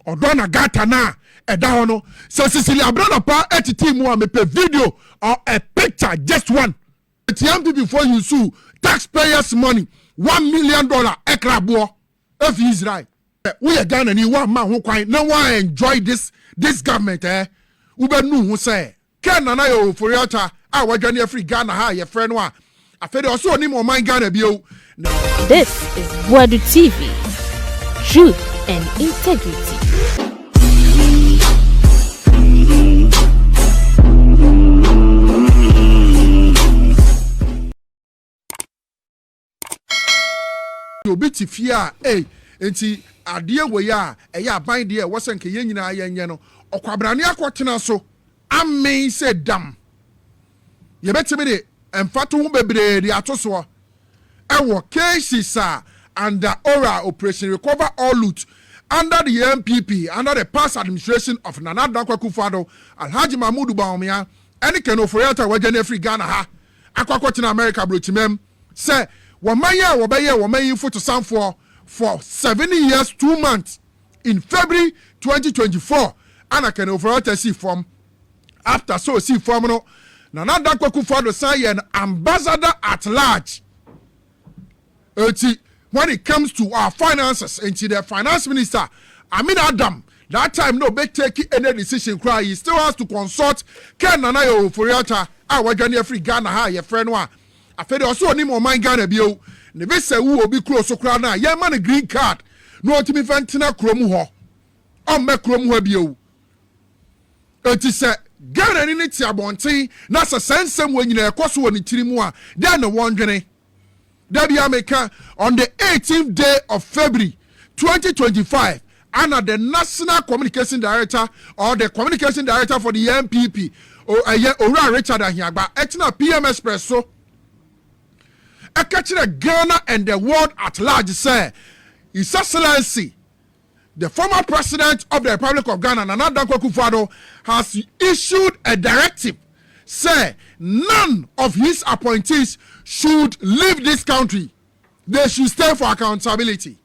Odona gata na eda hono. So Cecilia Abranapa etiti mu a mepe video or a picture, just one. TMP before you sue taxpayers' money, $1 million ekrabo of Israel. We are Ghana ni one man who quite no one enjoy this government Ube nu who say Ken na yo for yata our journey free Ghana ha your friend wa. I feel also ni mo mind Ghana bio. This is Boadu TV. Truth and integrity. Obi ti fia enti ade we ya eya ban de wo senke ye nyina ye no okwabrane akotena so amen se dam ye betime de emfato ho bebre de atoso ewo cases under oral operation recover all loot under the NPP under the past administration of Nana Dankwa Akufo-Addo Alhaji Mahmoud Bawumia any ken oforiata wagene free Ghana ha akwakotena America brochimem say woman for to sound for 7 years 2 months in February 2024 and I can overall see from after so see from no Nana Dankwa Akufo-Addo say an ambassador at large when it comes to our finances into the finance minister Amin Adam that time no be take any decision cry he still has to consult Ken Nana Oforiata wagane free Ghana ha your friend wa afede also ni mo man Ghana bio ne be se wo obi kro so kra na ye man green card no otimi fantina krom ho on me krom ho bio enti se Ghana ni ti abonten na se sensem wo nyina ekoso wo ni tirimu a then no wondwene Debbie America on the 18th day of February 2025 Anna the National Communication Director or the Communication Director for the NPP Ora Richard Ahiagba etina PM Express so Ghana and the world at large say His Excellency the former president of the Republic of Ghana Nana Dankwa Akufo-Addo has issued a directive say none of his appointees should leave this country. They should stay for accountability.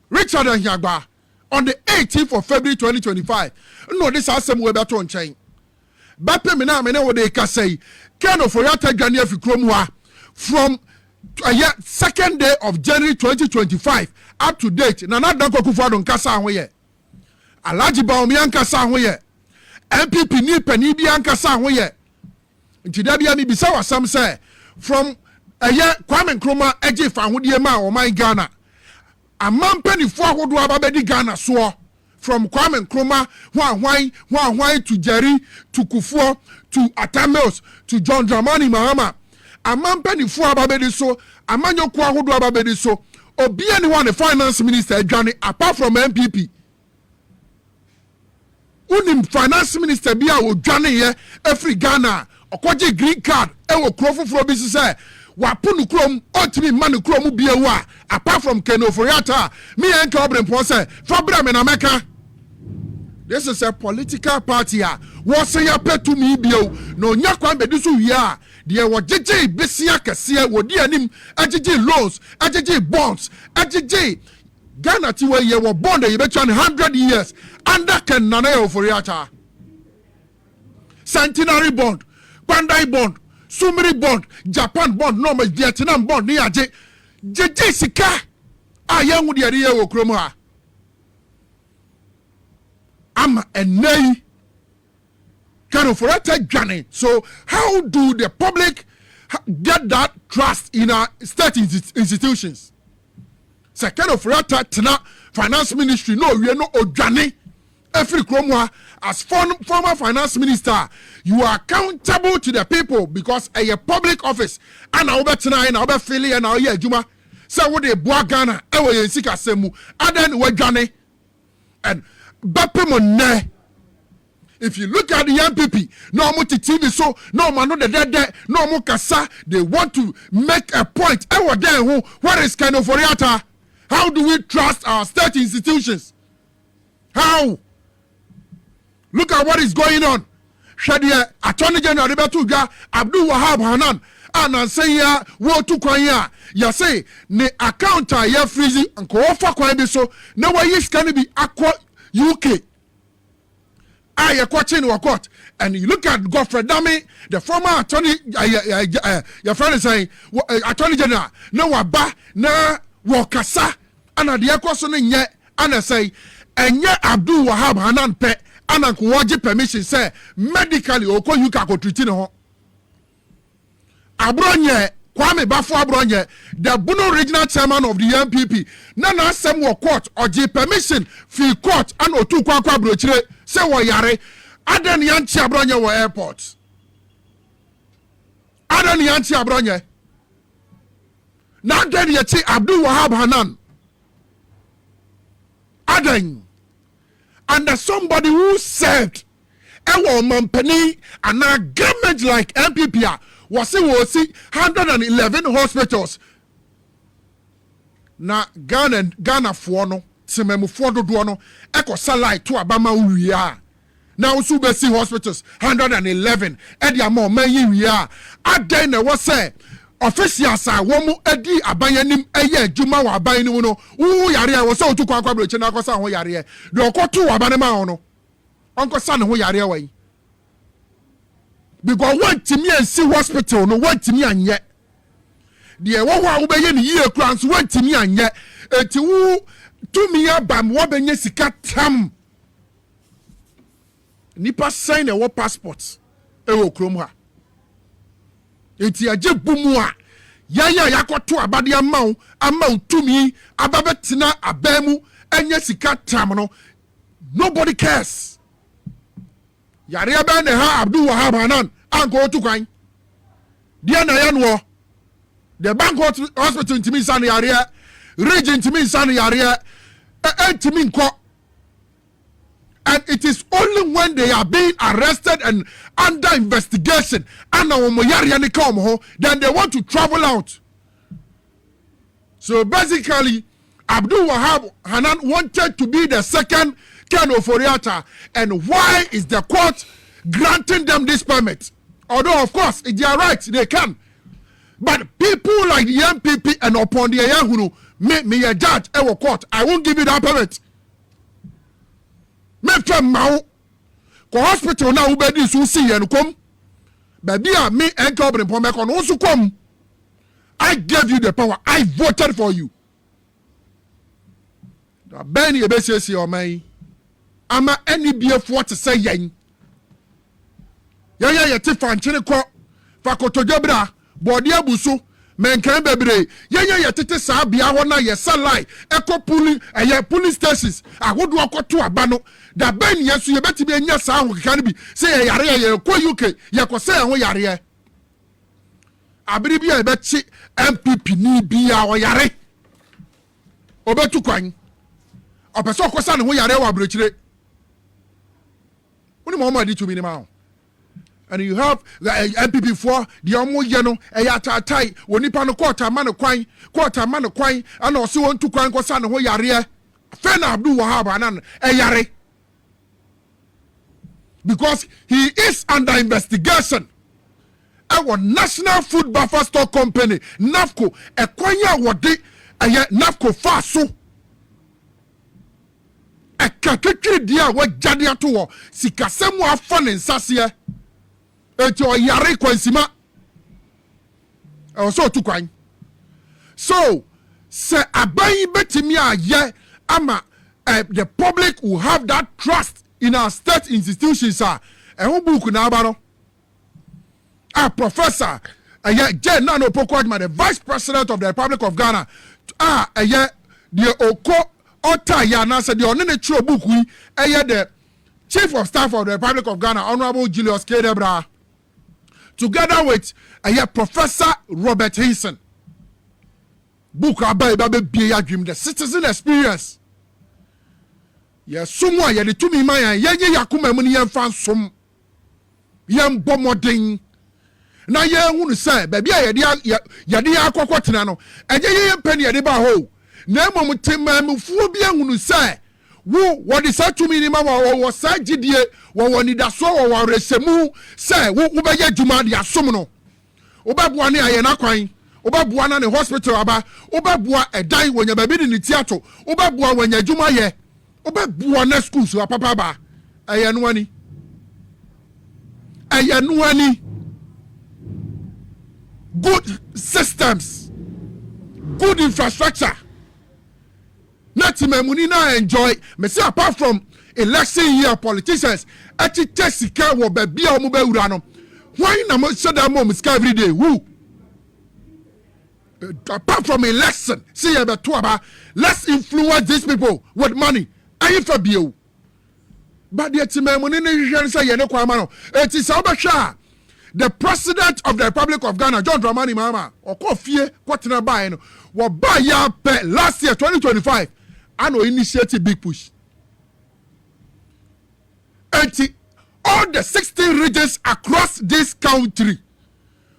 Richard Ahiagba on the 18th of February 2025. No, this has some way better on chain. Bape mina mene what they can say. Ken Oforiata Ghana Fikromwa from 2nd day of January 2025 up to date. Nana Dankwa Akufo-Addo nkasa ahoye. Alhaji Bawumia nkasa ahoye. NPP ni pani bi ankasa ahoye. Nti da bia mi bisa wasam say from Kwame Nkrumah eje fa hodie ma o man Ghana amam panifo ahodo ababedi Ghana so from Kwame Nkrumah hwan to Jerry to Kufuor to Atamels to John Mahama amam panifo ababedi so amanyoko ahodo ababedi so obi anyone the finance minister adwane apart from NPP unim finance minister bia odwane ye every Ghana okoje green card ewo krofoforo bi se wapunu krom otimi manu krom bia wo apart from Ken Oforiata me NK Obrempong say fabra me na meka this is a political party wo say ya petu mi bio no nya kwan be diso wi a de wo jeje besia kase wo di anim ajeje loans ajeje bonds ajeje Ghana ti we ye wo bond ye betwa 100 years under Ken Nana Oforiata centenary bond Bandai bond, Sumri bond, Japan bond, no Vietnam bond, ni aje. Jeje sika. Ayangu di ariye wo kromo ama enei. Kano for Ghana. So how do the public get that trust in our state institutions? Second for tena finance ministry no we no odwane. Every kromwa as former finance minister, you are accountable to the people because a public office and I over tonight and I over feeling and I hear Juma. So what they boa Ghana, ewe yensika semu, aden we Ghana and bape monne. If you look at the NPP, no more TV so no man no the dead no more kasa. They want to make a point. Ewe den who what is kind of Oforiata? How do we trust our state institutions? How? Look at what is going on. hwede attorney general de beto dwa Abdul Wahab Hanan ananse ya wo tu kwan ya ya say ne account ya freeze nko ofa kwan bi so na wayi scan bi akọ UK I watching in court, and you look at Godfrey Dami, the former attorney, your friend is saying, attorney general, no waba, na wakasa, and at the equation in yet, and I say, and yet Abdul Wahab Hanan pe, and I permission say, medically, or call you kako treating. Abronye, Kwame Bafo Abronye, the Buno regional chairman of the NPP, Nana Semwo court, or J permission, fee court, and Otu Kwa Brochire. Say what yare, Adan Yanchi Abronye wa airport. Adan Yanchi Abronye. Now then Yachi Abdul Wahab Hanan. Adan. And there's somebody who said, Ewa Mampani and a government like NPP was 111 hospitals. Na Ghana for no. Sememu fodo duono eko salai to abama uria na usu besi hospitals 111 edi amo manyi wia aden na wo say officials a wo mu edi abanyanim eye adwuma wa abanyanim no wu yare a wo say otu kwa breche na akosa ho yare de okotu abanema ho no onko sa ne ho yare wa yi because want me and see hospital no want me anye de wo ho a wo be ye ni yie kran so want me anye eti wu tumi abam wo benye sika tam nipa sign e wo passport e wo krom ha enti age bumu a yaya yakoto abade amaw tumi ababetina abamu enye sika tam no nobody cares yare aba ne ha Abdul Wahab Hanan anko to kwan dia na ya no the bank hospital ntimi san yare region ntimi san yare and it is only when they are being arrested and under investigation and then they want to travel out. So basically, Abdul Wahab Hanan wanted to be the second Ken Oforiatta, and why is the court granting them this permit? Although of course they are right, they can, but people like the NPP and upon the Yahoo me a judge ever court, I won't give you that permit. Me from now, ko hospital now ube di so see and come. Baby me NK Obrempong NK also come. I gave you the power. I voted for you. Da ben ye be sesi o man. Ama any BF to say yen. Ya te fan chine ko fa kotodobra body abuso. Men kan bebre ye tete sa bia ho na ye salai eko police stations agodo akoto aba no da ben yesu ye beti be nya sa ho keka bi say ye yare ye ko UK ye ko say ho yare abiri bia ye beti NPP ni bia o yare obetu kwan opeso kosa ne ho yare wa brochire oni mo ma di to bi ni ma ho. And you have the NPP for the omo yeno eyatatai wonipa no quarter man kwan and also want to kwan kosa ne ho yare fe na Abdul Wahab Hanan yare because he is under investigation. Our National Food Buffer Stock Company NAFCO ekwanya wode NAFCO fa so ekakekiri dia wa jade ato sikasemu afa ne nsase eti o yare kwansima so to kwan so se aban betimi aye ama the public will have that trust in our state institutions ho book na aba no professor Jen Nano Pokwajma, the vice president of the Republic of Ghana the oko otaya na said the onene true book we the chief of staff of the Republic of Ghana Honorable Julius K. Debra, together with Professor Robert Hinson. Book about the citizen experience. Yes, someone ya the to me my yakuma muni yan fan some yan bomoding. Na ye hunu say baby yade akwakwotena no eje ye penny yade ba ho na emom tema mufuo bia hunu say wo what is that to me ma wo sa gidie wo nida so wo resemu say wo be ye djuma dia som no obabua ne aye na kwan obabua na ne hospital aba obabua edan wonya ba bi ni tiato obabua wonya djuma ye obabua na school so papa ba aye no ani good systems, good infrastructure. Nothing money now enjoy. Me say apart from election year politicians, actually Jessica will be a mobile urano. Why na mo shut down mom every day? Who? Apart from election, see about two let's influence these people with money. I for you. But the time money na say ye no kwama no. It is obasha. The president of the Republic of Ghana, John Mahama, or Kofie, Kwatena Baye, was by last year, 2025, and we initiated big push. And all the 16 regions across this country,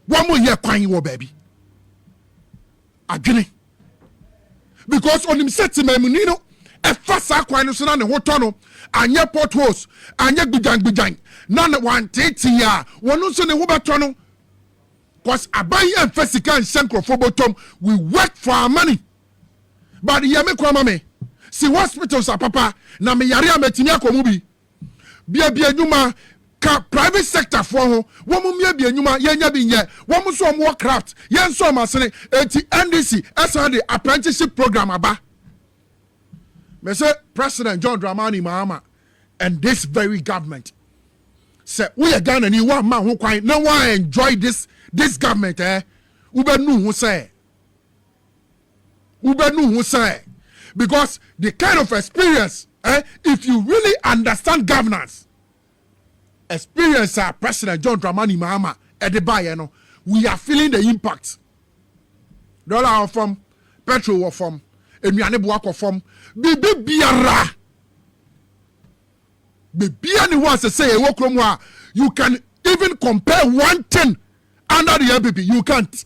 one more year crying, baby. Again. Because on him set to Memunino, a fast acquisition and a hotono, and your potholes, and your bujang. None one taking ya. One also the Wubatono. Cause Abayi and Fessica and Sankrophobotom, we work for our money. But Yame Kwamame, see hospitals are papa, na me yaria metinia komubi. Bia nyuma ka private sector for ho, womu mia bia nyuma yenya binye, womu so more craft, yen so masene, NDC, SRD apprenticeship program aba. Me say President John Mahama and this very government. Say we are Ghana ni one man who quite no one enjoy this government ubenu who say because the kind of experience if you really understand governance experience President John Dramani Mahama at the buy we are feeling the impact dollar from petrol from enuane boako from bibi biara anyone say you can even compare one thing under the NPP. You can't.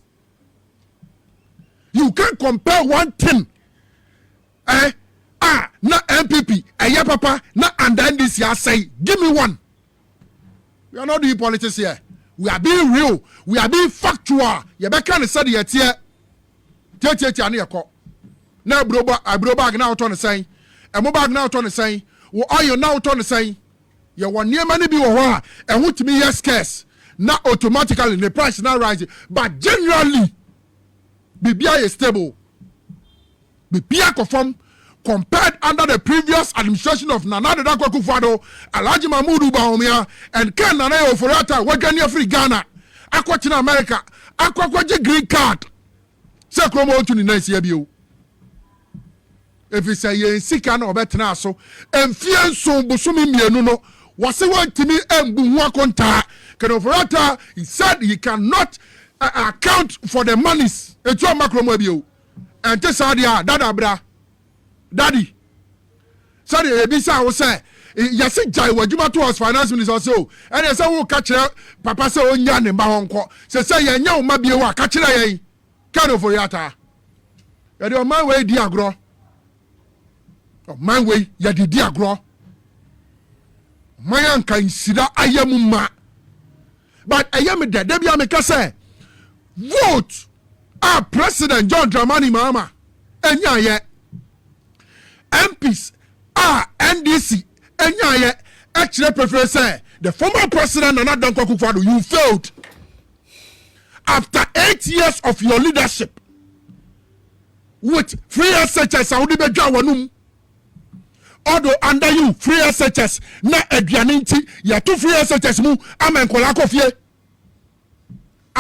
You can't compare one thing. Na NPP, papa, na and then this year say, give me one. We are not doing politics here. We are being real. We are being factual. You can't say the here. Now, I bro bag now on the saying, and mo bag now on the saying. What are you now trying to say? You want near money be one and what to be yes scarce. Not automatically the price now rising, but generally BBI is stable. BBI confirm compared under the previous administration of Nana Addo Akufo-Addo, Alhaji Mahmoud Bawumia, and Ken Nana Ofori-Atta, Wagania Free Ghana, Aquatina America, Aquaquaje green card. Say Kromo to the next year. If you say you sika na obetena so emfie so bosumi mienu no wase wantimi embu ho akonta Ken Ofori-Atta he said he cannot account for the monies etu amakromo bio ente sadia dada bra daddy said ebisa wo say yase jai wadwuma to us finance minister so and say wo ka kire papa say onya ne ba honko say yenya wo ma bio ka kire yen Ken Ofori-Atta ya de o man we di agro man way ya di agro man kan sida ayamuma but ayam de bia me ka say vote President John Dramani Mahama enya ye MPs NDC enya ye actually prefer say the former president Nana Addo Akufo-Addo you failed after 8 years of your leadership with free SHS awudi bedwa wanum Although under you free SHS na aduane nti ya to free SHS mu amenkola kofie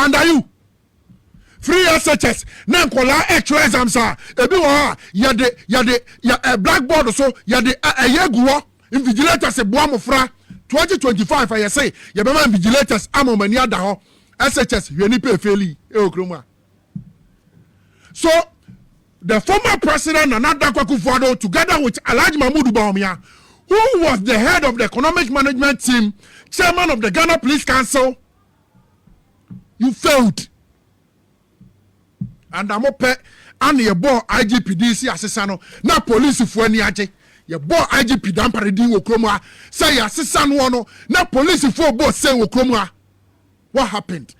under you free SHS na nkola extra exams ebi wo ha ya de blackboard so ya de ayeguwo invigilators ebo amofra 2025 I say ya be man invigilators amomani ada ho SHS hwani pe feli e okroma so the former president Nana Addo Akufo-Addo together with Alhaji Mahmoud Bawumia, who was the head of the economic management team, chairman of the Ghana Police Council, you failed. And I'm up and your boy IGPDC assessano na police for any aje ye bo IGP dampare din wo krom a say ya sesa no no na police for bo say wo krom a. What happened?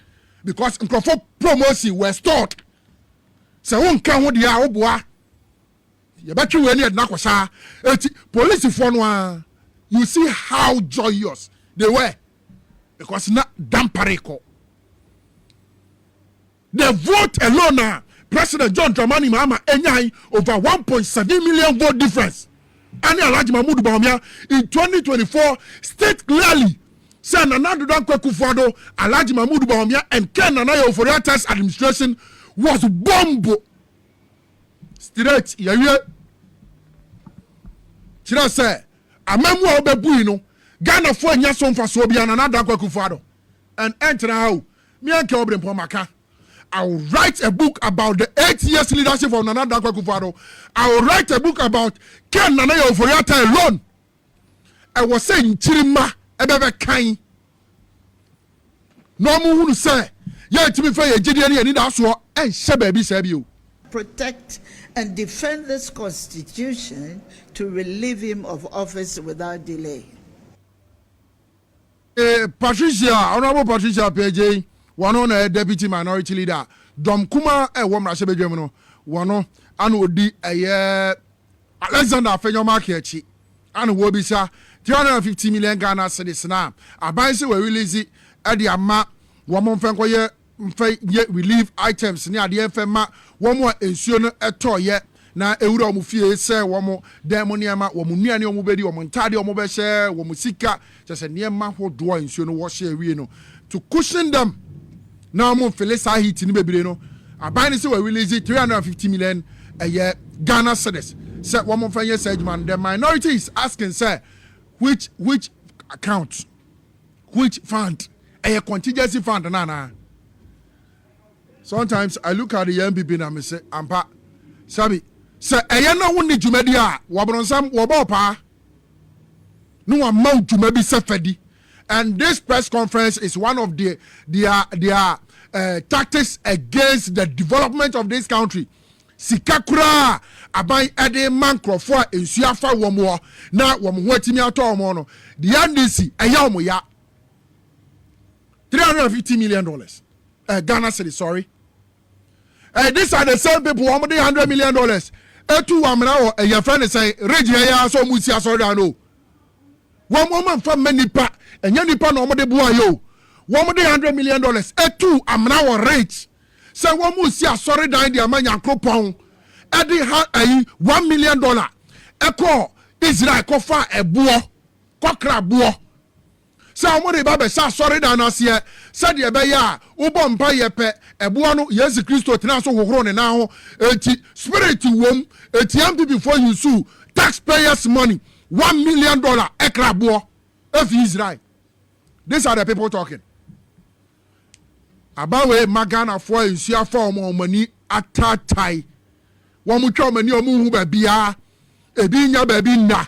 Because nkrofo promotion were stored. Say won kan ho dia wo boa. Ye betwe we ne na kwasa. Police for no a, you see how joyous they were because na dampareko. The vote alone President John Mahama enyai over 1.7 million vote difference. Ani Alhaji Mahmoud Bawumia in 2024 state clearly say Nana Akufo-Addo, Alhaji Mahmoud Bawumia and Ken Nana Akufo-Addo's administration was bomb. Straight yawie. Chira say amemu obebu no Ghana fo anya so mfa so bia Nana Akufo-Addo and enter how me anke Obrempong maka. I will write a book about the 8 years leadership of Nana Akufo-Addo. I will write a book about Ken Nana Akufo-Addo alone. I was saying Chirima ebebe kan. No mu hunu say ye timi fa ye gide ne ni da so en hye ba bi sa bi o. Protect and defend this constitution to relieve him of office without delay. Patricia, Honorable Patricia PJ, one on a deputy minority leader. Dom Kuma womra se bedwem no. One an odi Alexander Afenyo Markechi. An wo bi sa 350 million Ghana cedis na. Aban se we release e de ama wo mo mfen koye mfe relief items ni ade mfe ma wo mo ensuo no etoye na ewura omu fie se wo mo dem niema wo mo nuane omu bedi wo mo ntade omu be hye wo mo sika se niema hodo ensuo no wo hye wie no to cushion them. Now mo felisa hit ni bebire no aban se we release 350 million a year Ghana cedis. Say one more fanya segment. The minority is asking say which account, which fund, a contingency fund na. Sometimes I look at the NPP and I say ampa sabi say ayana woni dwumadi a wobonsam wobopa no amount dwumabi sefadi. And this press conference is one of their tactics against the development of this country. Sikakura aban ede mankrofo a ensuafa womo na womo hotimi atomo no the NDC eya omo ya $350 million Ghana cedi sorry. These are the same people womo de $100 million etu amna wo your friend say regi ya so musi asori no womo man fa manipa enya nipa na womo de bua yo womo de $100 million etu amna wo rich. Say one more see a sorry down the amanya cropon. Eddie had $1 million. Echo Israel kofa a boa, kokra boa. Say one more baby sa sorry down as here. Said the beya, Ubon payepe, a boano, yes, Christo, Tinaso, who now, spirit to womb, a TMP before you sue, taxpayers' money, $1 million, ekra boa, if Israel. These are the people talking. Abawe magana for insia for mo mani atatai wo mu twa mani o mu hu ba bia ebi nya ba bi na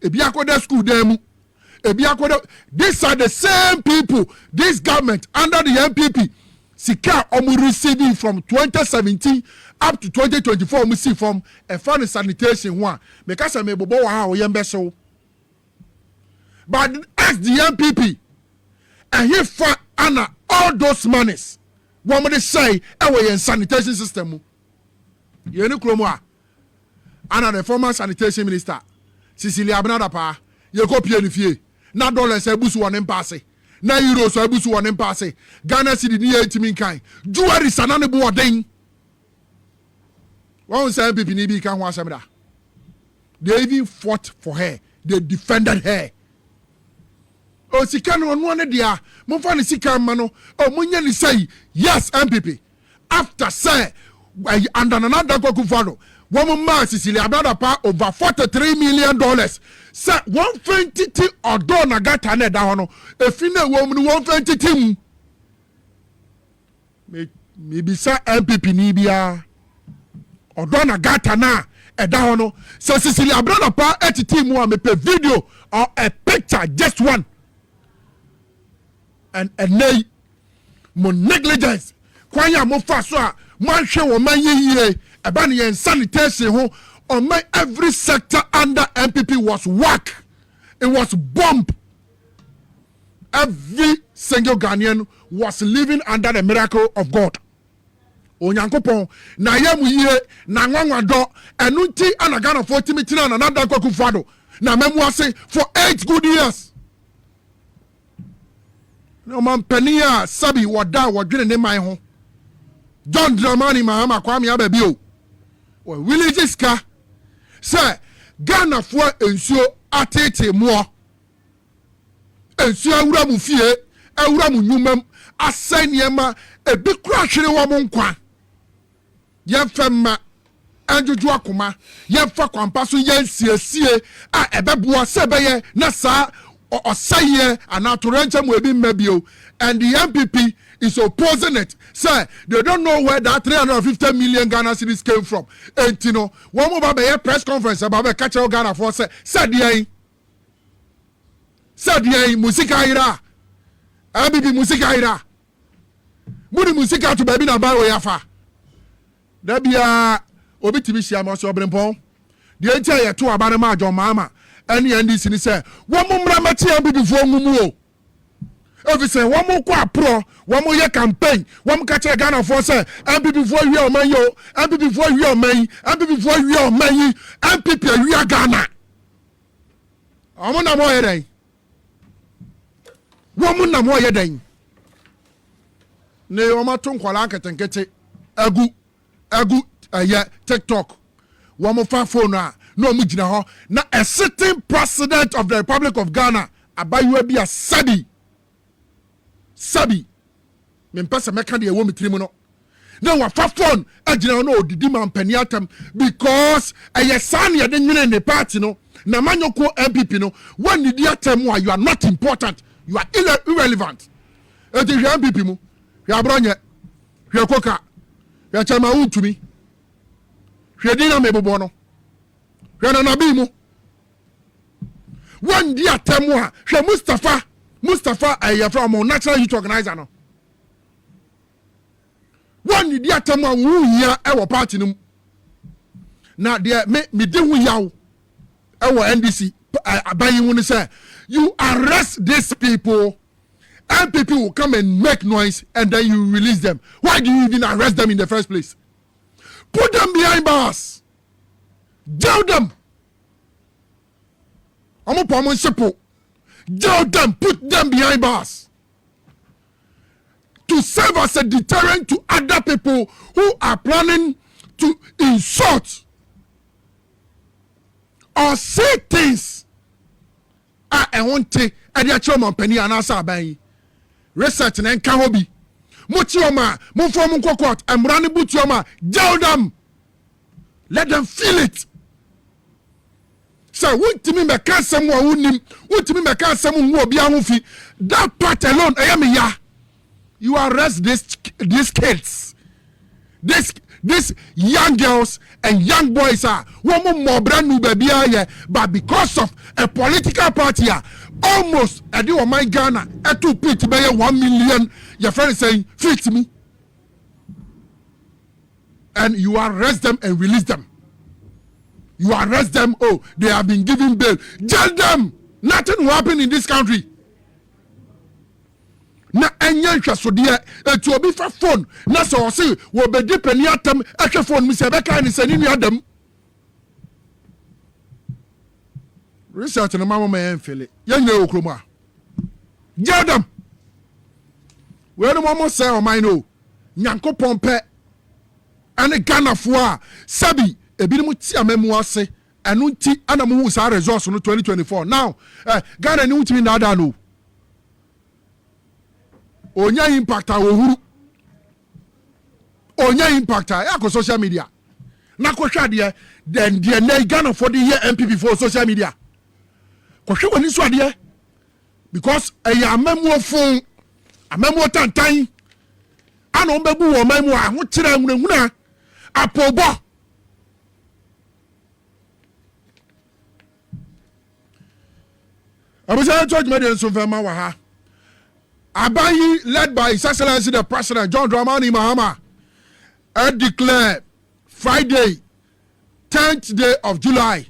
ebi akoda school dem ebi akoda. These are the same people this government under the NPP sika omu receiving from 2017 up to 2024 omu see from a fund sanitation one because me bobo wa ha o yembe so. But as the NPP and he for Anna all those monies one they say away in sanitation system you know kromo Anna the former sanitation minister Cecilia Abnadapa you go pay fie na dollars ebusu one pass na euros ebusu one pass Ghana cedi ni 8 kan jewelry sanane bo odin one say people ni bi kan ho asem da. They even fought for her, they defended her. Oh, sika no no dia mo fa ne sika ma no oh munya ni say yes NPP after say under another Akufo-Addo one man Cecilia Abnadapa over $43 million say 120 odo na gata na da no efina wo mu 120 me bi sa NPP ni bia odo na gata na eda no say Cecilia Abnadapa etiti mu a me pe video or a picture just one. And nay, mo negligence. Kwanya mo fa so a mo ahwe wo man yeye eba ne sanitation ho On my every sector under MPP was whack. It was bomb. Every single Ghanaian was living under the miracle of God. Onyankopon na yamu ye na nwanwa do enunti anagana for timitina na nada kwakufado na memuase for 8 good years. No man penia sabi wada wadwene ne man ho. John Mahama kwame ababio. O villages ka say Ghana for ensuo atete mo. Ensuo awura mu fie, awura mu nyumam asaniema ebi kura hwere wo mo nkwa. Yemfema anjuju akoma yemfa kwampa so yensiesie a ebeboa sebeye na sa osaye anatorenche mu ebi mmabio, and the MPP is opposing it. Say they don't know where that 350 million Ghana cedis came from. And you know, one more about a press conference about a catch Ghana for said the musika ira MPP musika ira mudi musika to baby na bawo yafa. Dabia obi tibishia mo so Obrempong the entire to abane ma John Mahama any NDC ni say wo mumra mati MPP fo ngumu o efi say wo mo kwa pro wo mo ye campaign wo mo catch Ghana for say MPP fo wi o man yo MPP fo wi o man MPP fo wi o man MPP wi Ghana omo na mo ye den wo mo na mo ye den ne o ma to nkwala nketenkete agu TikTok one fa phone no mu gina ho na a sitting president of the Republic of Ghana abayu bi a sabi me mpesa meka de ewo mitrim no na wa fa phone agina no odidi man pani atam because san ye de nwene ne party no na manyoko MPP no when did atam you are not important, you are irrelevant. E di MPP mu ya bronye hwe koka ya chama utumi hwedina mebobo no hwena na bi mu one dia temu a hwe Mustafa aye from national youth organizer no one dia temu a wu hia e wo party no na de me de hu yawo e wo NDC abayi hu ni say you arrest these people and people will come and make noise and then you release them. Why do you even arrest them in the first place? Put them behind bars. Jail them. Jail them. Put them behind bars. To serve as a deterrent to other people who are planning to insult or say things. I want to penny and answer research na nka hobi mochioma monfo mon court amrani butioma jail them, let them feel it. So wontimi me ka asem wo wonim wontimi me ka asem wo obi ahofi that part alone ayame ya you arrest these kids, these young girls and young boys are one more brand new baby, but because of a political party almost I do my Ghana at 2 pit by 1 million your friend saying fit me and you arrest them and release them. You arrest them, oh they have been given bail, jail them. Nothing will happen in this country. Na enya hwaso de etu obi fa phone na so se wo be depeni atam ehwe phone mi se be kan ni sani ni adam research na mama me enfele ye nya okroma jadam we no mama say o man no nyankopon pe ane Ghana fo a sabi ebi ni mu ti amamu ase enu nti ana mu sa resource no 2024 now Ghana ni utimi na ada no onya impact a ohuru onya impact a ko social media na ko hwa de then the na Ghana for the year MPP for social media ko hwe woni so ade because amamu ofun amamu tantan ana ombebu wo mamu a ho kire nwunahuna apobo abuja church media so fema wa ha Abayi, led by His Excellency the President John Mahama, declared Friday, 10th day of July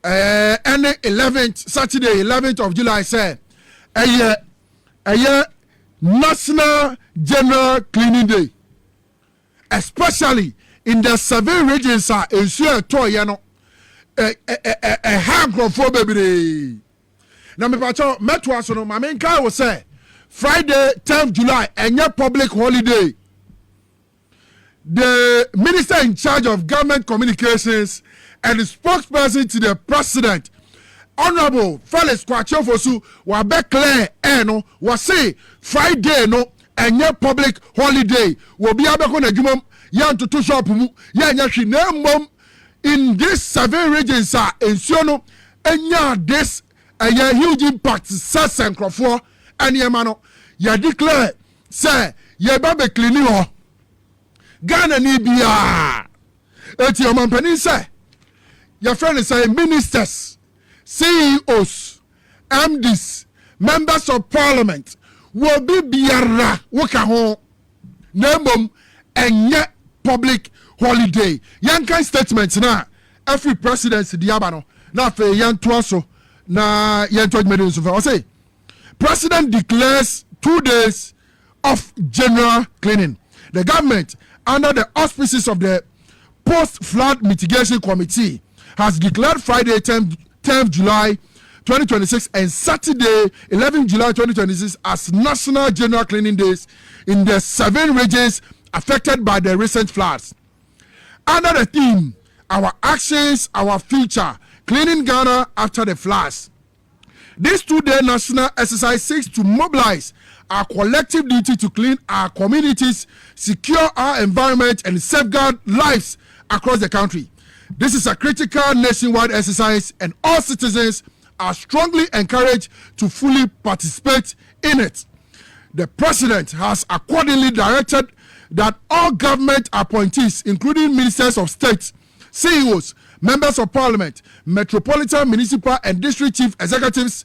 and 11th Saturday 11th of July say a National General Cleaning Day, especially in the 7 regions are ensure to a hagrophobe baby. Now me pacho metwa so no mama nka wo say Friday 10th July any public holiday. The minister in charge of government communications and the spokesperson to the president, Honorable Felix Kwachofosu, wa be clear no was say Friday no any public holiday will be abeko na dwumam yan to shop mu yan nya hwe na mbom in these 7 regions are ensuo no enya this a huge impact sas enkrofo aniema no ya declare say ye ba be clean ho Ghana ni bia eti o mampani say your friend say ministers, CEOs, MDs, members of parliament will be biara woka ho nembom enye public holiday. Yankan statement na every presidency diaba no na fe yanto so na yanto admedin so fa say president declares 2 days of general cleaning. The government under the auspices of the post-flood mitigation committee has declared Friday 10th July 2026 and Saturday 11th July 2026 as National General Cleaning Days in the 7 regions affected by the recent floods. Under the theme, Our Actions, Our Future, Cleaning Ghana After the Floods. This 2-day national exercise seeks to mobilize our collective duty to clean our communities, secure our environment, and safeguard lives across the country. This is a critical nationwide exercise, and all citizens are strongly encouraged to fully participate in it. The president has accordingly directed that all government appointees, including ministers of state, CEOs, members of parliament, metropolitan, municipal, and district chief executives,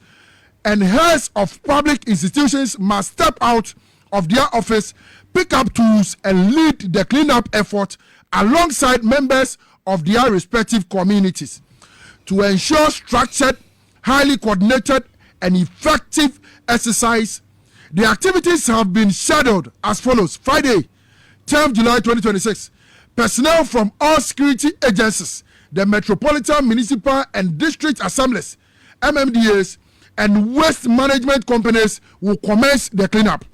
and heads of public institutions must step out of their office, pick up tools, and lead the cleanup effort alongside members of their respective communities to ensure structured, highly coordinated, and effective exercise. The activities have been scheduled as follows. Friday, 10th July 2026, personnel from all security agencies, the metropolitan, municipal, and district assemblies, MMDAs, and waste management companies will commence the cleanup.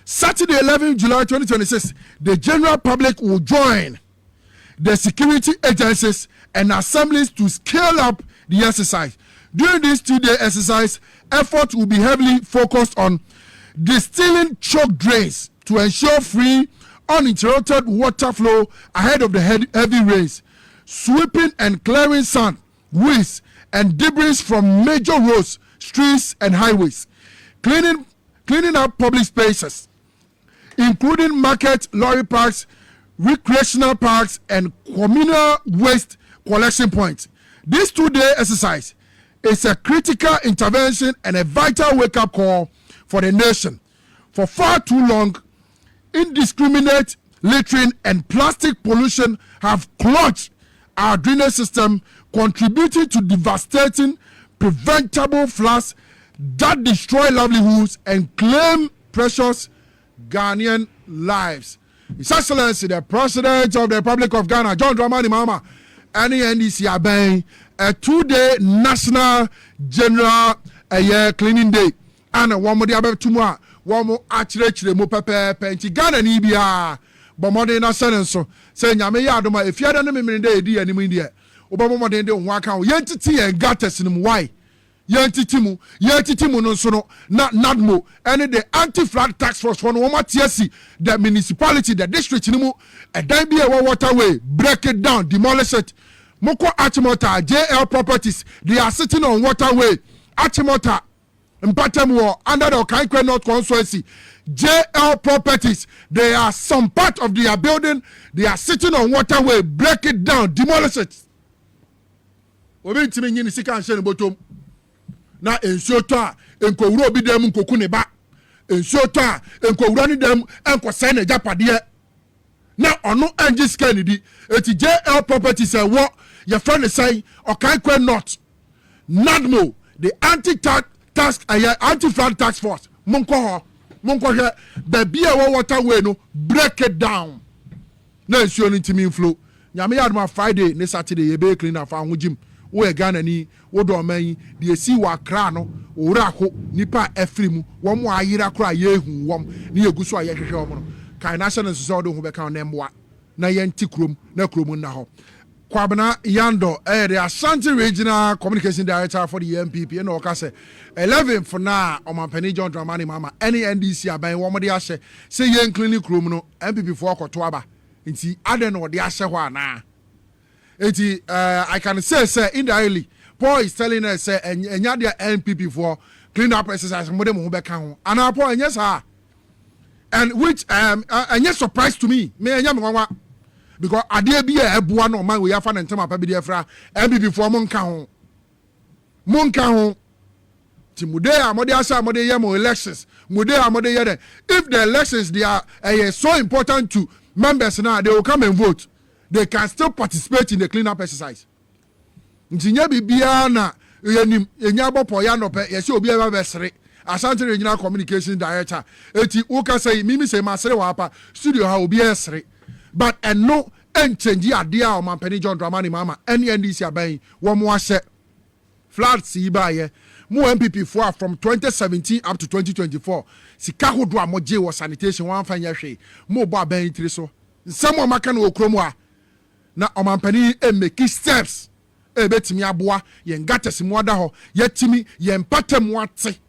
Saturday, 11th July 2026, the general public will join the security agencies and assemblies to scale up the exercise. During this 2-day exercise, effort will be heavily focused on distilling choke drains to ensure free, uninterrupted water flow ahead of the heavy rains, sweeping and clearing sand, waste, and debris from major roads, streets, and highways, cleaning up public spaces, including market, lorry parks, recreational parks, and communal waste collection points. This 2-day exercise is a critical intervention and a vital wake-up call for the nation. For far too long, indiscriminate littering and plastic pollution have clogged our drainage system, contributing to devastating, preventable floods that destroy livelihoods and claim precious Ghanaian lives. His Excellency, the President of the Republic of Ghana, John Mahama, and the NDC Aben, a 2-day National General Cleaning Day. And one more day, one more actually mo pepe penchi Ghana ni bia but more than so say nyame ya adoma if you don't me dey di anim dia oba mo den de ho aka ho yentiti en gates nim why yentiti mu no so no na nadmo and the anti-flood tax force for no matiasi the municipality the district nimu e dan bia waterway break it down demolish it moko Achimota JL properties they are sitting on waterway Achimota Mpatem under the Okaikwe North Constituency, JL properties, they are some part of their building, they are sitting on waterway, break it down, demolish it. Obi ntimi nyini sika anhye ne botom. Na ensuo to a enkowura obi dem nkoku ne ba. Ensuo to a enkowura ne dem enko sai na japade. na ono engi scan di eti JL properties e wo your friend is saying Okaikwe not NADMO the anti-flood task force monko he the beer waterway no break it down na nsuo no ntimi flow nyame yadma Friday ne Saturday ye be clean afa hojim wo e Ghana ni wo do man de esi wa kra no owura ho nipa afrimu wo mo ayira kra ye hu wom ne yeguso aye hwehwe wom no kan national society ho be kan na mboa na yenti krom na krom na ho Kwabena Yando the Ashanti Regional Communication Director for the NPP and Okase 11 for now Omampani John Mahama any NDC aban wo de ahye say yen clinic room no NPP for akoto aba nti ade no de ahye ho ana eti I can say indirectly Paul is telling us say enya de NPP for clean up exercise mo de mo be kan ho ana Paul enya sa and which enya surprise to me enya me nwa because adie bi e bua no man we afa na ntama pa bi de fra MPP for mo nka ho ti mude amode asa amode ye mo elections mude amode ye dem if the elections they are so important to members now they will come and vote they can still participate in the clean up exercise ntinya bibia na yenim enya bopo ya no pe ye se obi e ba besere Ashanti Regional Communication Director eti uka say mimi say masere wa apa studio ha obi esere but and no change idea o Mampani John Mahama any NDC aban wo mo ahye flat si ba ye mo MPP for from 2017 up to 2024 sika hodo amoje wo sanitation wan fanya hwe mo bo aban tiri so nsem o maka na okromu a na o Mampani make steps betimi aboa ye ngates mo da ho yetimi ye mpatam wate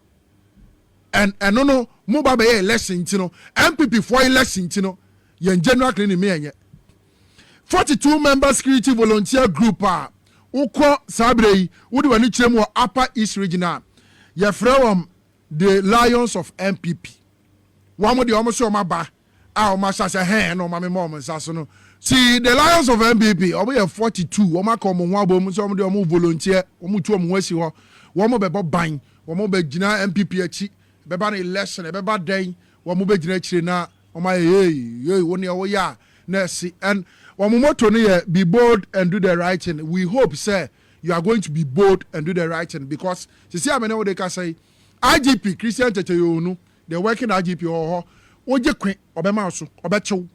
and no mo ba be election ti no MPP for election ti no ye general cleaning me enye 42 member security volunteer group uko sabrei wudi wani chiremu Upper East Regional ye from the Lions of NPP wamo di omo so ma ba a omo sase he no ma me mom saso no see the Lions of NPP omo ye 42 omo ka omo ho abom so omo de omo volunteer omo tu omo wasi ho womo bebo ban womo be gina NPP achi beba na election beba den womo be gina chire na omo hey woni e wo ya na si and Wamumoto be bold and do the right thing. We hope, sir, you are going to be bold and do the right thing because you see, I mean, what they can say, IGP Christian Teteyonu, the working IGP or Oje Queen, Obemasu, Obecho,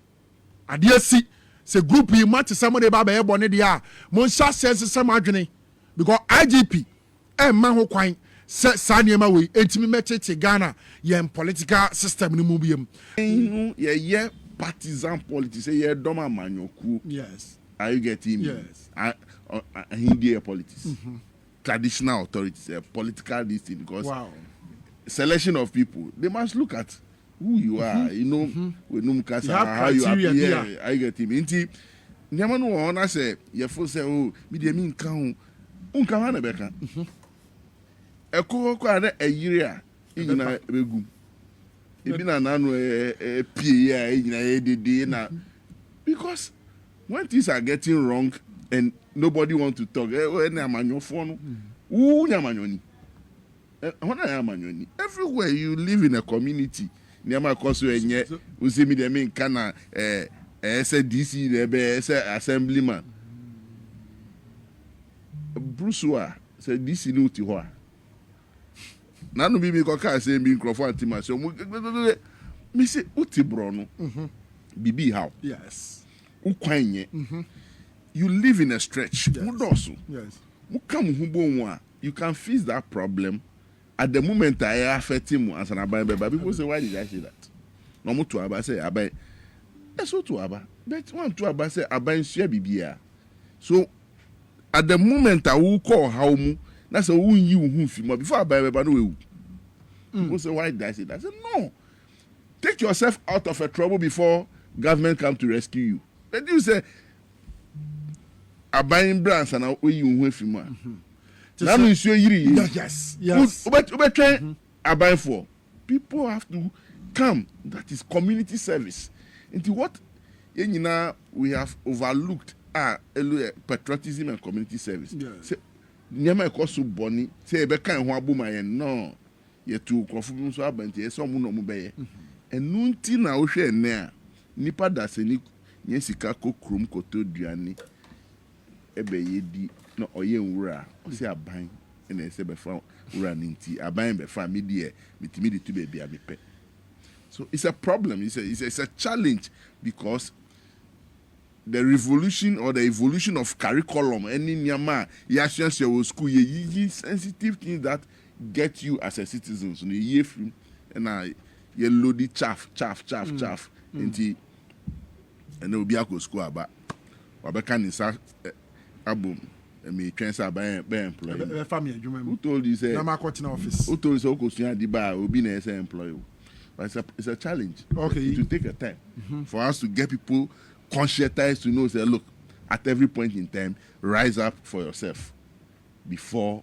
Adiasi, say group you match somebody by a bonnet, yeah, Monsha says some margin because IGP and Maho Quine said Sanyama way, intimate Ghana, yen political system in the movie. Yeah. Partisan politics, say doma manyoku. Yes. Are you getting me? Yes. Hindi politics, traditional authorities, political this thing because selection of people they must look at who you are. You know, how you appear. Are you getting me? Inti, nyama no one say your folks say oh me dey mean kan unka na beka. Eko ko ade ayire a nyina begu. Because when things are getting wrong and nobody wants to talk, everywhere you live in a community, we see me the main kana DC the assemblyman. Bruce said DC no tiwa. Na no be me ko ka say me microphone antima so me say uti bro no bibi how yes ukwanye you live in a stretch yes. Mu come hu you can fix that problem at the moment I affect him as an abai people say why did I say that no mu to aba say abai so to aba but one to aba say abai share bibia so at the moment I will call how mu that's a who you who film before I buy no people say why did I say that? I said no. Take yourself out of a trouble before government come to rescue you. Then you say I buying brands and I you who film. Now you say yes. But I buy for people have to come. That is community service. Into what we have overlooked patriotism and community service. Yes. Nyama ekosu boni say ebe kan ho aboma ye no ye tu krofo so abante ye so mu no mu be ye enu nti na wo hwe ene a nipa da se nye sika ko krom koto duane ebe yedi no oye nwura o se aban na ese be fa wura nti aban be fa me die mitimi di tu baby abepe. So it's a problem, it's a challenge because the revolution or the evolution of curriculum any nyama ya your school ye sensitive things that get you as a citizen. So you from and you load the chaff into and there will be a school about can inside album me transfer by employee family who told you say na ma court office who told you so go di bar will be na employee. But it's a challenge. Okay. It will take a time for us to get people conscientized to know, say, look, at every point in time, rise up for yourself before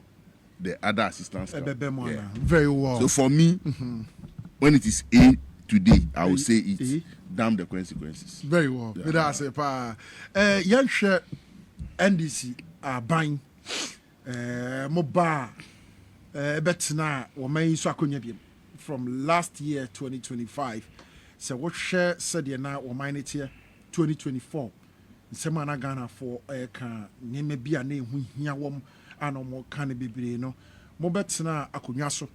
the other assistants come. Yeah. Very well. So for me, when it is A today, I will say it. Damn the consequences. Very well. Yeah. That's it. Young share NDC buying mobile betina or may so from last year 2025. So what share said you now or mine it here 2024. Semana Ghana for can name be a name when here wom and more can be no more betina akunyaso.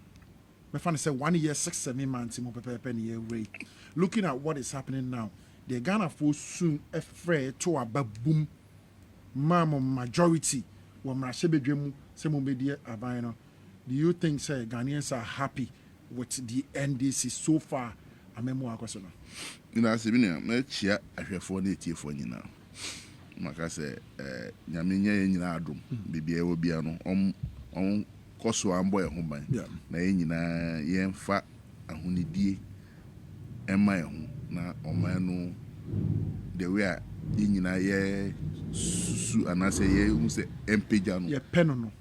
My friend said 1 year 6-7 months in penny rate. Looking at what is happening now, the Ghana for soon afraid to a boom mamma majority when Mashebe dream some media abino. Do you think say Ghanaians are happy with the NDC so far? A memoir question. You know, I say, I share a 4 for you now. Maka say, Yaminia in Adum, baby, I will be on Koso and boy home by. Na yen fat and hunidi and my own. Na omano the way in ye su and I say, ye who say Empejano, ye penono,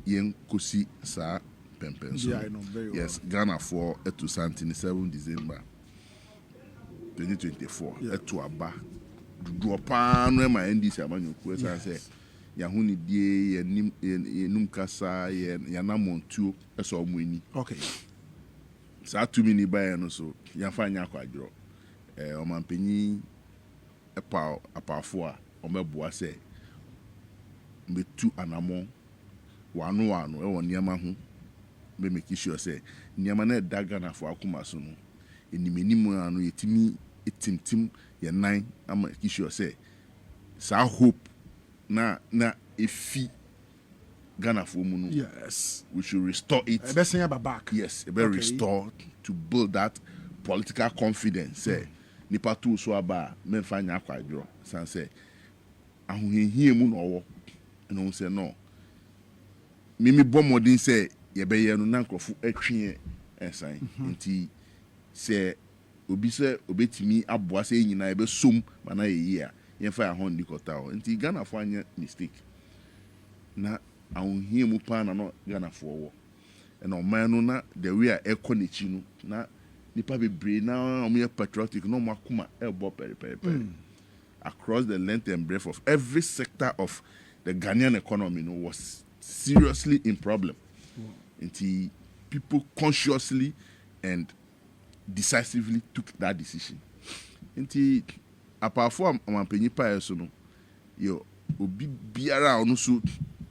yen kosi sa pempen. Yeah, I know very well. Yes, Ghana for to Santin 7 December 2024. To Aba. Do pan when my NDC among you, I say. Yahuni die ye numkasa ye yanamontu eso omweni. Okay. Sa 2 mini buy no so yafanya kwadro. Omampanyi apafo a omeboa se metu anamon wano e won niam ho be make sure say niam na daga na fo akoma so no enimenimu anu yetimi etimtim ye nan ama make sure say sa hope na efi Ghana for munu. Yes. We should restore it. Back. Yes, restore to build that political confidence. Say, nipa tu so aba men fanya kwadro. San say, ahuhie mu no wo. No say no. Mimi bomodin say ye be ye no na nkrofo atwe ensan. Nti say obi say obetimi aboa say nyina ye be som mana ye yi a yen fa ahon nikota o. Nti Ghana for anya mistake. Na ahunhie mu pa na no Ghana for wo. E no man no na the way a ekonichi no na nipa bebre na omo patriotic no makuma ebo pere. Across the length and breadth of every sector of the Ghanaian economy was seriously in problem. Until people consciously and decisively took that decision. Until apart from amampenyi pa so no yo obi biara onu so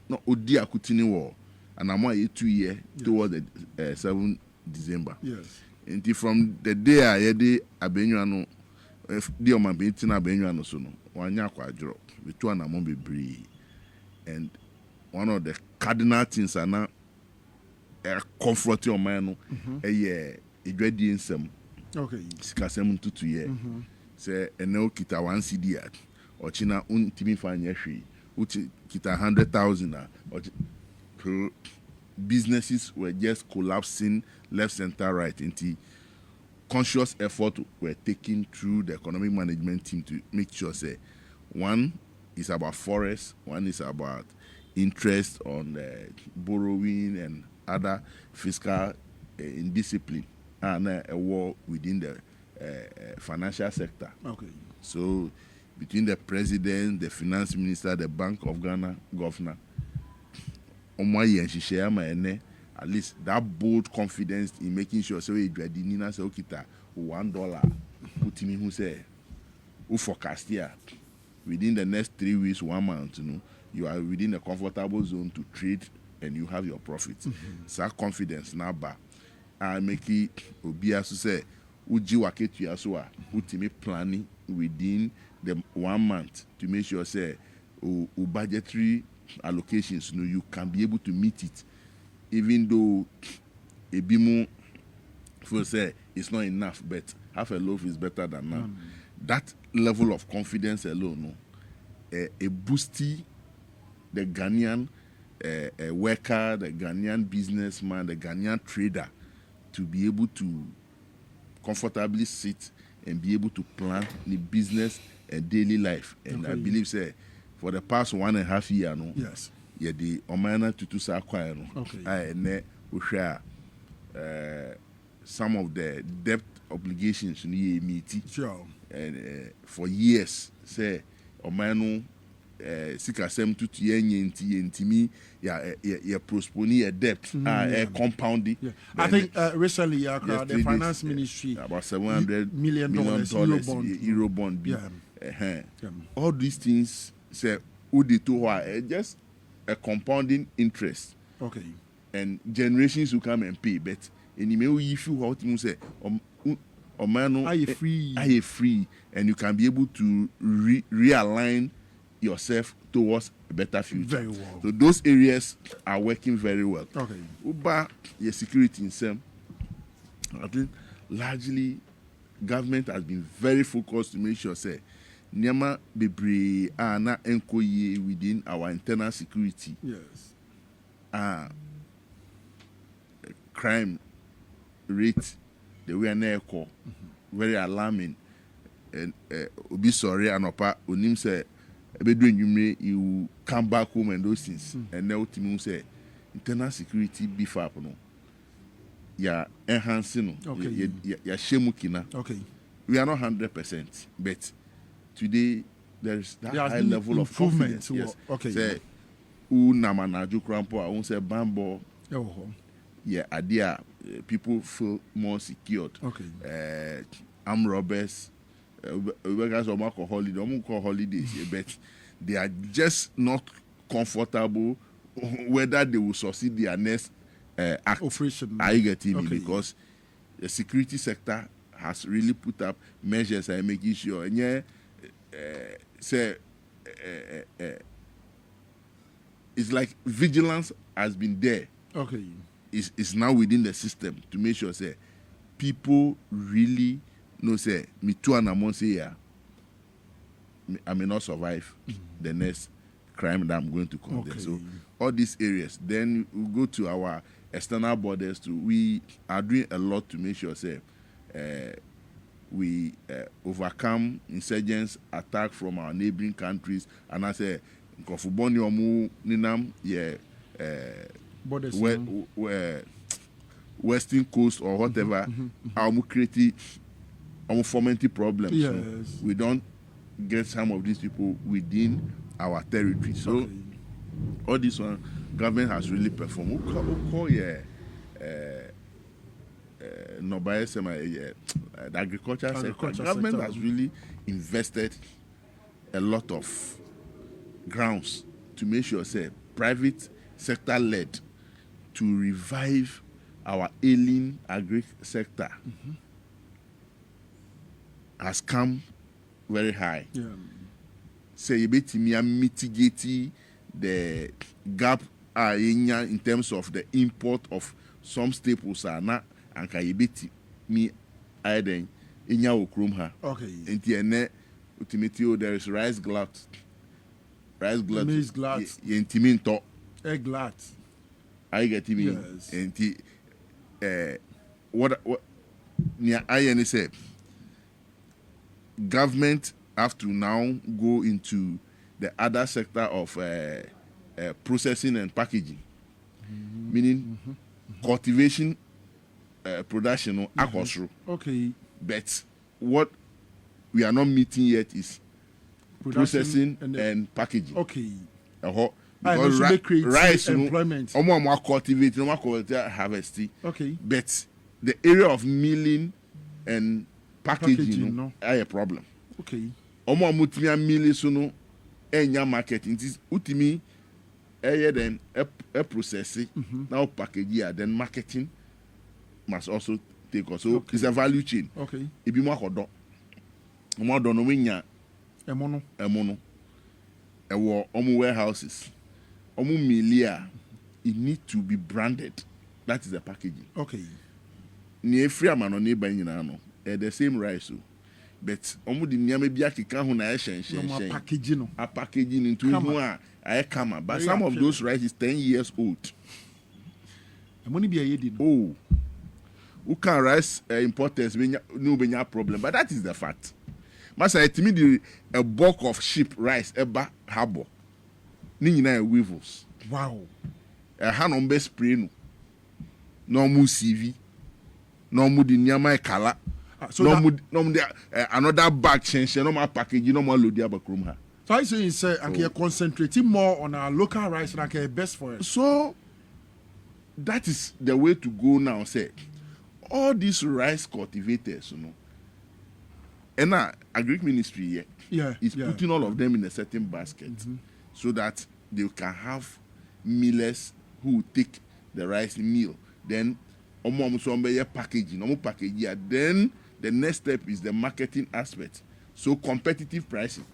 no odi akutini wo and am 2 year toward the 7 December. Yes. Until from the day I dey abenwa no if the amampenyi tina abenwa no so no wanya kwadro we to anamon bebre. And one of the cardinal things are now confronting your man no a edwadi nsem. Okay. Sikasem tutu ye. Say enel kita 1 CD at or china untimi fanya hwe. Uti kita 100,000 or businesses were just collapsing left, center, right. Into conscious effort were taken through the economic management team to make sure say one is about forest, one is about interest on borrowing and other fiscal indiscipline and a war within the financial sector. Okay. So between the president, the finance minister, the Bank of Ghana governor, at least that bold confidence in making sure so you say $1 put me who say who forecast here within the next 3 weeks, 1 month, you are within a comfortable zone to trade and you have your profits. So confidence now, but I make it obi aso say uji waketu aso a utimi planning within the 1 month to make sure say budgetary allocations you can be able to meet it, even though ebimu for say it's not enough, but half a loaf is better than none. That level of confidence alone a boosty the Ghanaian worker, the Ghanaian businessman, the Ghanaian trader to be able to comfortably sit and be able to plan the business and daily life. And I believe say for the past 1.5 years, Yes. yeah, the Omana Tutu Sakwa, and we share some of the debt obligations meet. Sure. And for years, say Omano sikasem tutu yentimi ya postpone a debt compounding. Yeah. I think recently the finance ministry about $700 million Euro bond. Yeah. All these things say just a compounding interest. Okay. And generations will come and pay, but anyway, if you how to say Omano are you free and you can be able to realign yourself towards a better future. Very well. So those areas are working very well. Okay. Uba your security in some, I think largely government has been very focused to make sure say Nyama bebre na enkoye within our internal security. Yes. Crime rate the way na echo very alarming, and obi sorry anopa onim say you come back home and those things. And now to say internal security beef up no. Yeah, enhancing no. Okay. Yeah, shemukina. Okay. We are not 100%, but today there is that high level of confidence. Yes. Okay. Say namanaju krampo I won't say bambo. Yeah, idea people feel more secured. Okay. Armed robbers. Guys call holidays, but they are just not comfortable whether they will succeed their next act. Operation. Are you getting me? Okay. Because the security sector has really put up measures and making sure. And it's like vigilance has been there. Okay. It's now within the system to make sure say people really no say me too and I'm say yeah I may not survive the next crime that I'm going to commit. Okay. So all these areas, then we go to our external borders too. We are doing a lot to make sure say we overcome insurgents attack from our neighboring countries. And I say Nkofuboni omu ninam Borders. Western Coast or whatever, our create fomenting problems. Yes. So we don't get some of these people within our territory. So all this one, government has really performed. The agriculture sector. Government has really invested a lot of grounds to make sure, say, private sector led to revive our ailing agri sector has come very high. Yeah. Say you mitigate the gap in terms of the import of some staples and can me aiden inya okrum ha. Okay. Enti ultimately there is rice glut. Maize glut. Yentiminto. Egg glut. I get me. Yes. Enti what near I say government have to now go into the other sector of processing and packaging, meaning cultivation, production, agriculture. Okay. But what we are not meeting yet is processing and packaging. Okay. Because rice, employment. Cultivate, harvest. Okay. But the area of milling and packaging are a problem. Okay. omo amutimi amili so no enya market nti utimi then a process now package here then marketing must also take us. So it's a value chain. Okay. Ibi mo akodo. Mo do no winya Emono. Ewo omo warehouses. Omo milia it need to be branded. That is the packaging. Okay. Ni free amano ni ba nyina no. The same rice so. But omo di nyame bia keka ho na shen. No packaging no. A packaging into who I come. But some of those rice is 10 years old. Money be a Oh. Who can rice importance no benya problem, but that is the fact. Masa to me a bulk of sheep rice eba harbor. Ni nyina weevils. Wow. A hand on best spray no. No mu CV. No mu di nyama kala. So no mu another bag change no more package no more load abakrom ha. So I say and you're concentrating more on our local rice and best for us. So that is the way to go now. Say all these rice cultivators, you know, and agri ministry is putting all of them in a certain basket so that they can have millers who will take the rice meal. Then packaging, then the next step is the marketing aspect. So competitive pricing.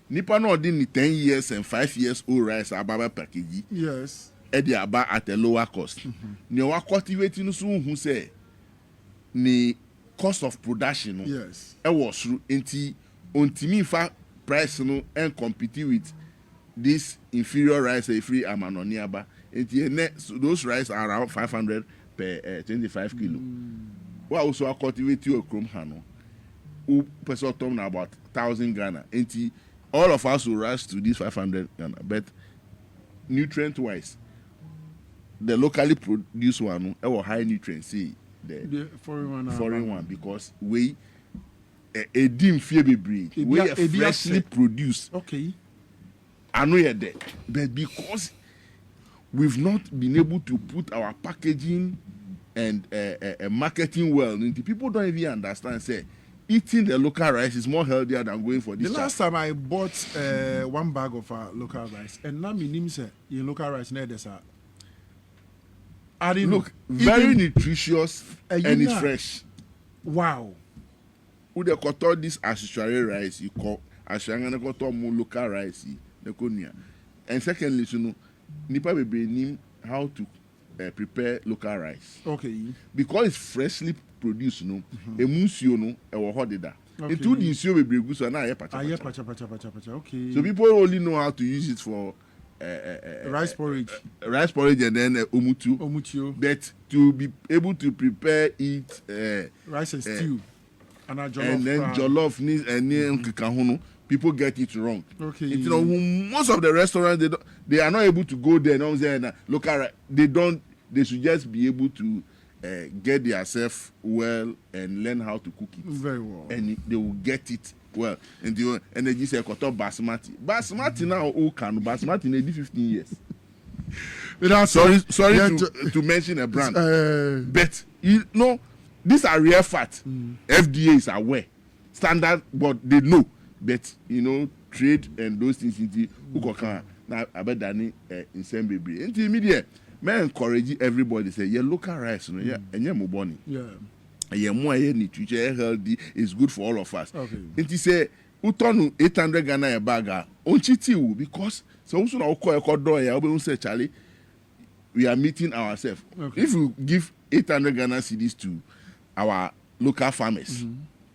Nipa no din 10 years and 5 years old rice ababa package. Yes. Edi aba at a lower cost. Ni wa cultivating so hu say ni cost of production. Yes. E was through enti ontimi fa price no and compete with this inferior rice a free amanoni aba. Enti so those rice are around 500 per 25 kilo. Wa also cultivate your chrome hano. Who person talking about 1,000 Ghana. Enti all of us will rush to this 500 Ghana, but nutrient wise, the locally produced one or high nutrients, see the foreign one because we a dim fear breed, we are freshly produced. Okay, I know you're there, but because we've not been able to put our packaging and marketing well, people don't even understand. Say, eating the local rice is more healthier than going for this. The last time I bought 1 bag of local rice, and now my name say in local rice near this. I didn't look very nutritious and it's fresh. Wow. Who they call this ancestral rice? You call ancestral local rice. And secondly, you know, nipa be name how to prepare local rice. Okay. Because it's freshly produced, you know, emusio no ewo hodida. Into the insio be bregu so na aye pacha. Okay. So people only know how to use it for rice porridge. Rice porridge and then omutio. But to be able to prepare it rice and stew and then jollof and people get it wrong. Okay. You know, most of the restaurants they are not able to go there. No, local they should just be able to get themselves well and learn how to cook it very well, and they will get it well. And the energy say basmati now who can basmati in 15 years. Sorry to mention a brand, but you know these are real facts. FDA is aware, standard, but they know. But you know trade and those things into who can now abedani in same baby. Until media. May encourage everybody say yeah local rice no yeah and yeah moboni yeah more nutrition healthy is good for all of us. Okay. And he say utonu 800 Ghana a bag onchiti because so also na okọ door ya we say Charlie we are meeting ourselves. Okay. If we give 800 Ghana cedis to our local farmers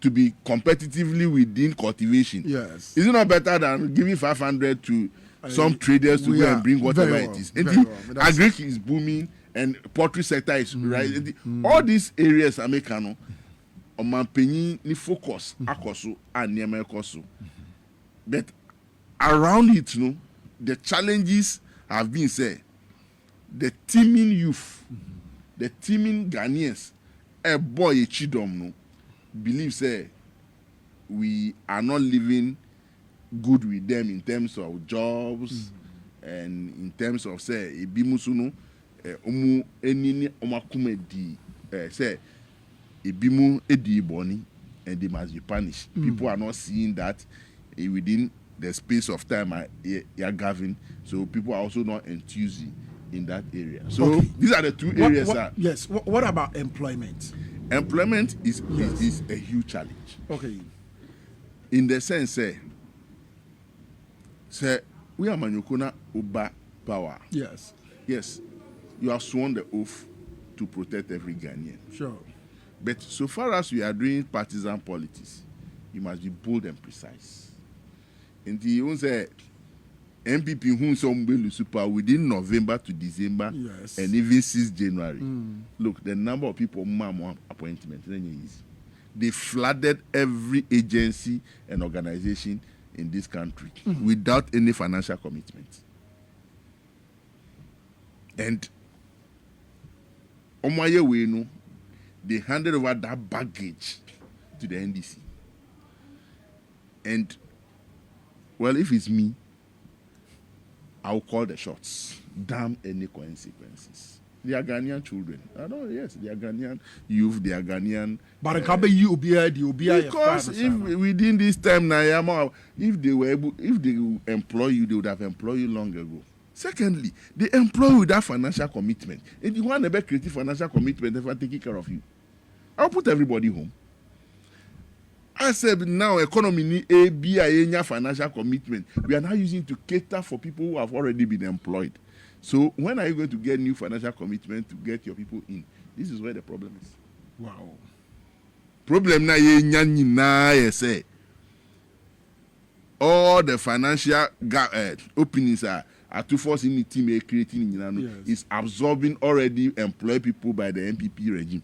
to be competitively within cultivation, yes, is it not better than giving 500 to some traders to go and bring whatever it is? Agric is booming and poultry sector is rising. All these areas are making omanpenyi ni focus akoso and niema ekoso. But around it, you know, the challenges have been said. The teeming youth, the teeming Ghanaians, a boy a chidom no believe say we are not living good with them in terms of jobs and in terms of say ebimusu no omu enini omakumedi say ebimu edi boni and they must be punished. People are not seeing that within the space of time you're governing, so people are also not enthused in that area. So these are the two areas. Yes. What about employment? Employment is a huge challenge. Okay. In the sense, say we are Manyokona Uba power. Yes. Yes, you have sworn the oath to protect every Ghanaian. Sure. But so far as we are doing partisan politics, you must be bold and precise. And the NPP who some super within November to December, yes, and even since January. Look, the number of people who appointment, they flooded every agency and organization in this country without any financial commitment. And they handed over that baggage to the NDC. And, well, if it's me, I'll call the shots. Damn any consequences. They are Ghanaian children. Yes, they are Ghanaian youth, they are Ghanaian. But it can be you, because if within this time now, if they employ you, they would have employed you long ago. Secondly, they employ without financial commitment. If you want to create financial commitment, they will take care of you. I'll put everybody home. I said now economy need a financial commitment. We are now using to cater for people who have already been employed. So when are you going to get new financial commitment to get your people in? This is where the problem is. Wow. Problem na say all the financial openings are to force in the team creating is absorbing already employed people by the NPP regime.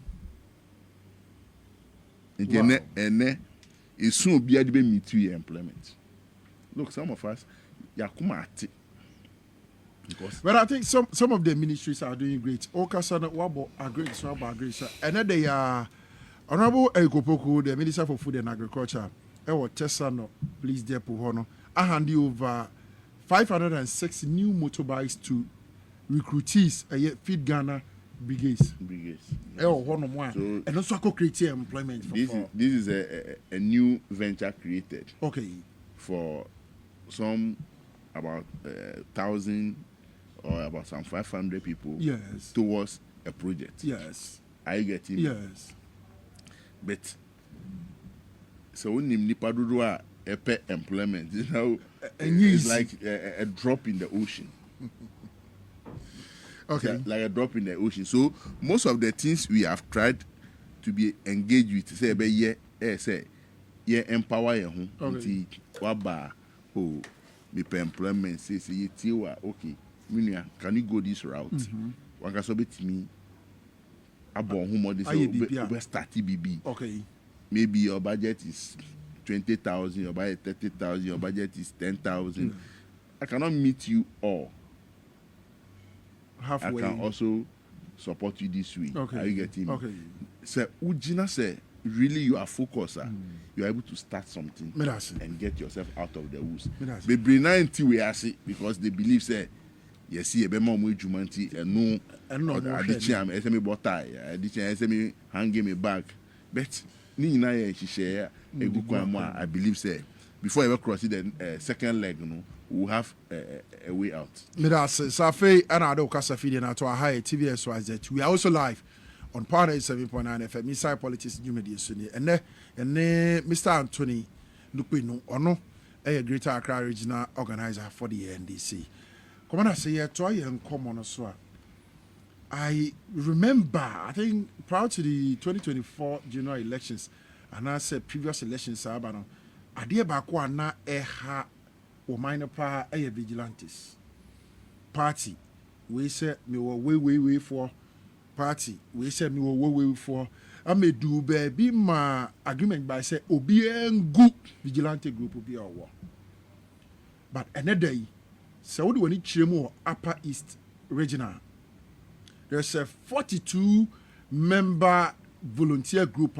Wow. And it's soon be able to meet you employment. Look, some of us, but I think some of the ministries are doing great. Okasana Wabo are great, and then they are Honorable Ekopoku, the Minister for Food and Agriculture. Ewo Tesano, please dear Puhono. I hand you over 506 new motorbikes to recruitees Feed Ghana brigades. So, and also create employment. This is a new venture created. Okay. For some about 1,000 or about some 500 people. Yes. Towards a project. Yes. Are you getting? Yes. But so when nipa dodo a employment, it's like a drop in the ocean. Okay. Like a drop in the ocean. So most of the things we have tried to be engaged with, say empower your home. Okay. Me pay employment say okay. Can you go this route? One can so bet me. About whom this start BB. Okay. Maybe your budget is 20,000, your budget 30,000, your budget is 10,000. I cannot meet you all. Halfway. I can also support you this way. Okay. Are you getting me? Okay. So Ujina say really you are focused. You are able to start something and get yourself out of the woods. They bring 90 we are see because they believe say yes, see a be more jumanti and no addition SME botai, addition SME hanging me back. But ni na ye share a good I believe say before I ever cross the second leg, we'll have a way out. Midas Safi and Ado Casafidi and to a high TVSYZ. We are also live on Power 7.9 FM inside politics new media suni and Mr. Anthony Lupino Ono a Greater Accra regional organizer for the NDC. Commander say try and come on as well. I remember, I think prior to the 2024 general elections, and I said previous elections, I did back one na eha or minor power a vigilantes party. We said me were way for party. We said me were way for. I may do baby my agreement by say obi good vigilante group will be our war. But another day, so when it chemo Upper East Regional. There's a 42 member volunteer group.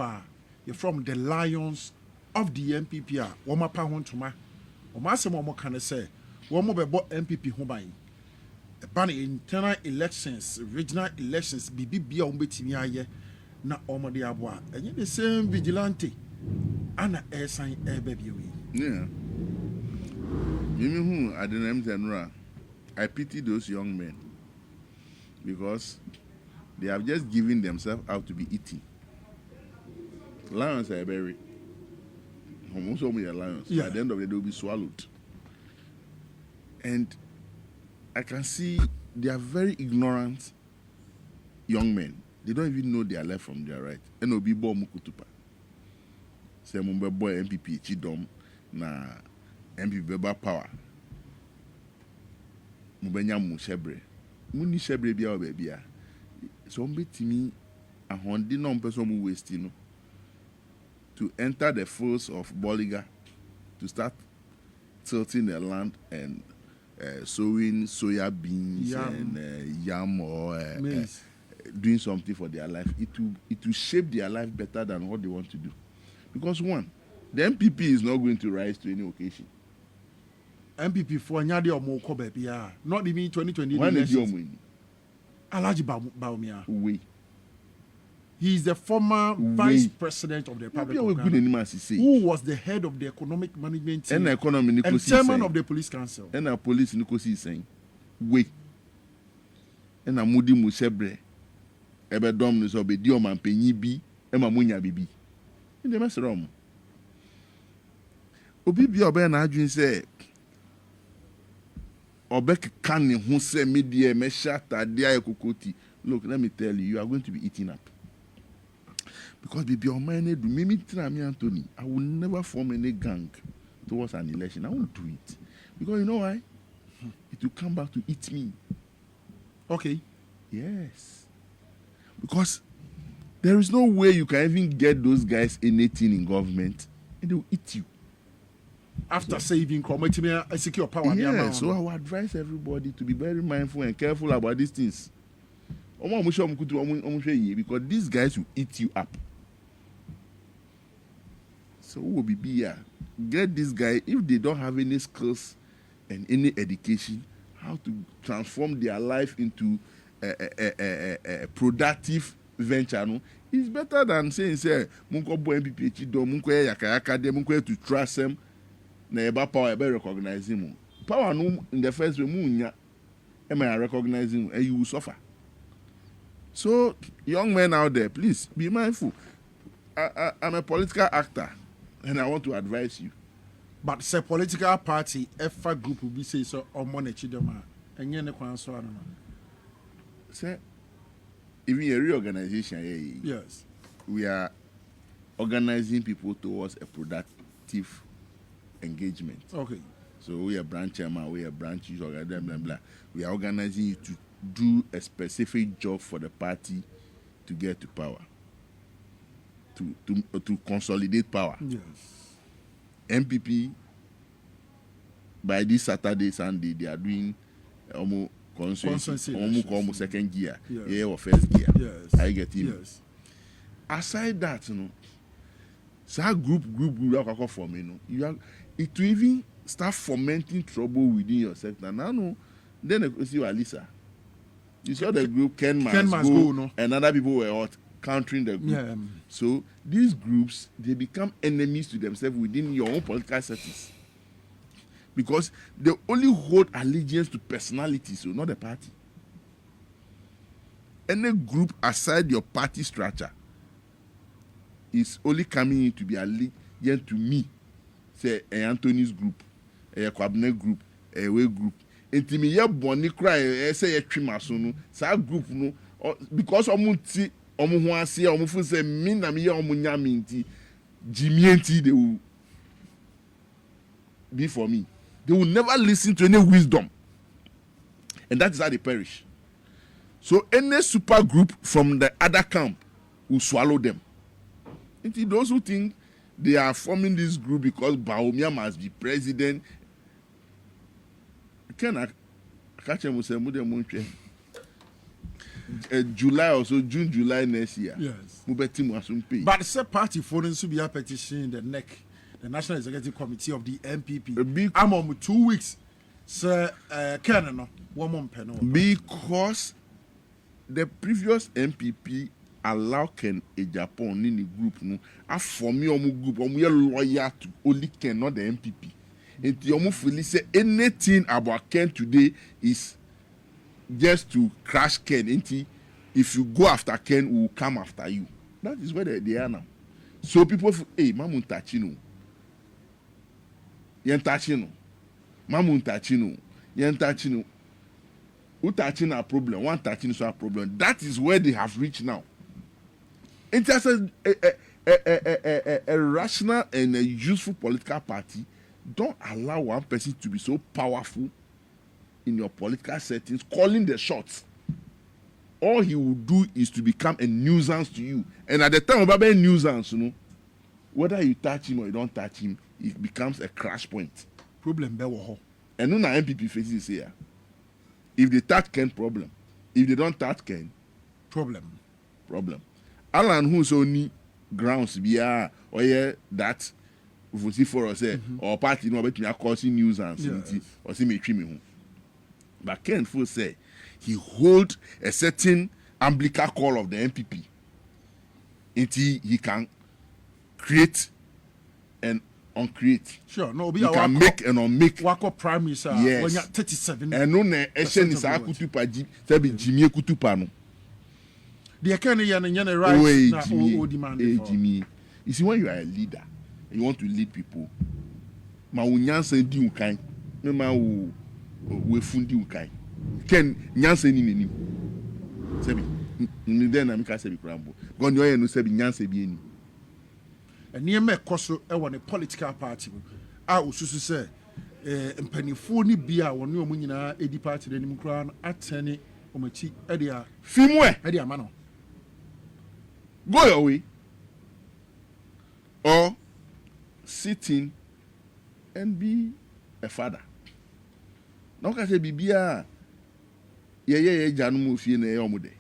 You're from the Lions of the NPP. Woma pa hontoma. Woma se mo kan say. Woma be bo NPP ho ban. E ban internal elections, regional elections, bibi bia o betimi aye na omo de aboa. Enye the same vigilante. Anna Airsign Air Baby. Yeah. Mimi who at the name Tenra, I pity those young men because they have just given themselves out to be eaten. Lions are very almost all my lions. Yeah. At the end of the day, they will be swallowed. And I can see they are very ignorant young men. They don't even know their left from their right. And obi bo mukutupa. Say mumbe boy NPP chidom na NPP beba power. Mubenya mu shebre. Muni shebre bia obebia. So mbe timi ahondi no mpeso mu waste no to enter the force of Boliga to start tilting the land and sowing soya beans and yam or doing something for their life. It will shape their life better than what they want to do. Because one, the NPP is not going to rise to any occasion. MPP for Nyadi or Moko baby, not even 2020. When is your money? Alaji Bawumia. We. He is the former vice president of the Republic of Ghana, who was the head of the economic management team and chairman of the police council. And the police is saying, wait. And a moody musebre. Ebe domnus obe dioman penyi bi, ema munya bibi. In the mess wrong. Obi bi obe na adwin say obe kan ne ho say media me shata dia ekokoti. Look, let me tell you are going to be eaten up. Because baby, your man do me Anthony. I will never form any gang towards an election. I won't do it. Because you know why? It will come back to eat me. Okay. Yes. Because there is no way you can even get those guys anything in government and they will eat you. After saving committee a secure power. Yeah, so I would advise everybody to be very mindful and careful about these things. Because these guys will eat you up. So who will be here? Get this guy, if they don't have any skills and any education, how to transform their life into a productive venture. No? It's better than saying, Munko boy NPP, Munko yakayaka, Munko to trust them, na power, recognize him. Power no in the first way, Munya, I recognize him, and you will suffer. So, young men out there, please be mindful. I'm a political actor, and I want to advise you. But say political party, EFA group will be say so or money chidoma, and yen so say even a reorganization. Yes, we are organizing people towards a productive engagement. Okay. So we are branch chairman, we are branch user, blah blah blah. We are organizing you to do a specific job for the party to get to power, to consolidate power. Yes. NPP by this Saturday, Sunday, they are doing almost almost second gear, yes. Or first gear. Yes. I get him. Yes. Aside that, so group you are it will even start fomenting trouble within your sector. Now, then you see Alisa. You saw the group Ken must go no? And other people were countering the group. Yeah. So these groups, they become enemies to themselves within your own political settings. Because they only hold allegiance to personalities, so not the party. Any group aside your party structure is only coming in to be allegiant to me. Say Anthony's group, a Kwabene group, a Way group. Intimi ye boni cry say ye twima so no sa group no because omunti omu ho ase omu fu say me na me ye omu nyame nti jimienti they will be for me. They will never listen to any wisdom, and that is how they perish. So any super group from the other camp will swallow them. Until those who think they are forming this group because Bawumia must be president. Can I catch him with July or so, June, July next year? Yes. But the party for to be a petition the NEC, the National Executive Committee of the NPP. I'm on 2 weeks. Sir, Canada, 1 month. Because the previous NPP allow Ken a Japan in the group no form your group loyal to only Ken, not the NPP. And you feel say anything about Ken today is just to crash Ken. If you go after Ken, we will come after you. That is where they are now. So people feel, hey, Mamun Tachino. Yen Tachino. Mamun Tachino. Yen Tachino. Who touching a problem? One touching is a problem. That is where they have reached now. It's just a rational and a useful political party. Don't allow one person to be so powerful in your political settings, calling the shots. All he will do is to become a nuisance to you. And at the time of a nuisance, whether you touch him or you don't touch him, it becomes a crash point. Problem be wo. And no NPP faces here. If they touch Ken, problem. If they don't touch Ken, problem. Alan who's only grounds be or that we see for us or party no bet me causing nuisance or see me treat me. But Ken Fo say he hold a certain umbilical call of the NPP until he can create and uncreate. Sure, no, he can make and unmake. Wako primaries when you're 37. And no ne eshen is akutupa sabi Jimmy kutupa no. The can yana right now demand. Jimmy. You see, when you are a leader and you want to lead people, ma unyanse di unkai. Me ma we fundi unkai. Ken nyanse ni nini. Sebi. Ni den na mika sebi krambo. Gon yo no sebi nyanse bi eni. Near me koso ewa ne political party a osusu se mpanifo ni bia wonu omu nyina edi party de nim kra atene omachi e dia fimwe e dia ma no go your way or sit in and be a father. Now ka say bibia ye janu mo fie na e omude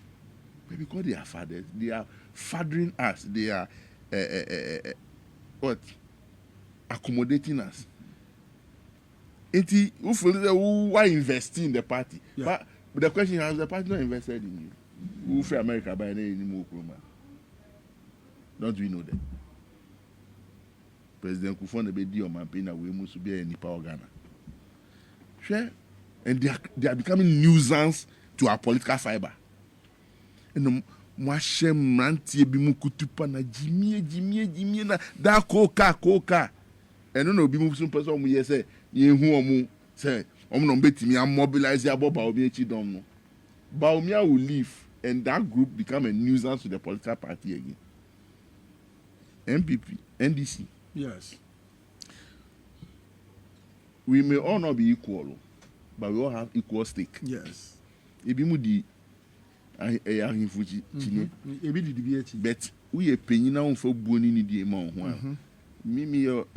because they are fathers, they are fathering us, they are what? Accommodating us. Who are investing in the party? Yeah. But the question is, the party not invested in you? Who for America by any more? Don't we know that? President Kufon be di o campaign we must be any power Ghana. Sure. And they are becoming nuisance to our political fiber. And mwashe mrantie bi mu kutupa na jimie na da koka eno na obi mu sun person omu ye say ye hu omu say omu no betimi am mobilize aboba obi echi dom no Bawumia will leave and that group become a nuisance to the political party again. NPP, NDC. Yes. We may all not be equal, but we all have equal stake. Yes. Ebi mu di but we a penny now for boni ni di ma ho mimi yo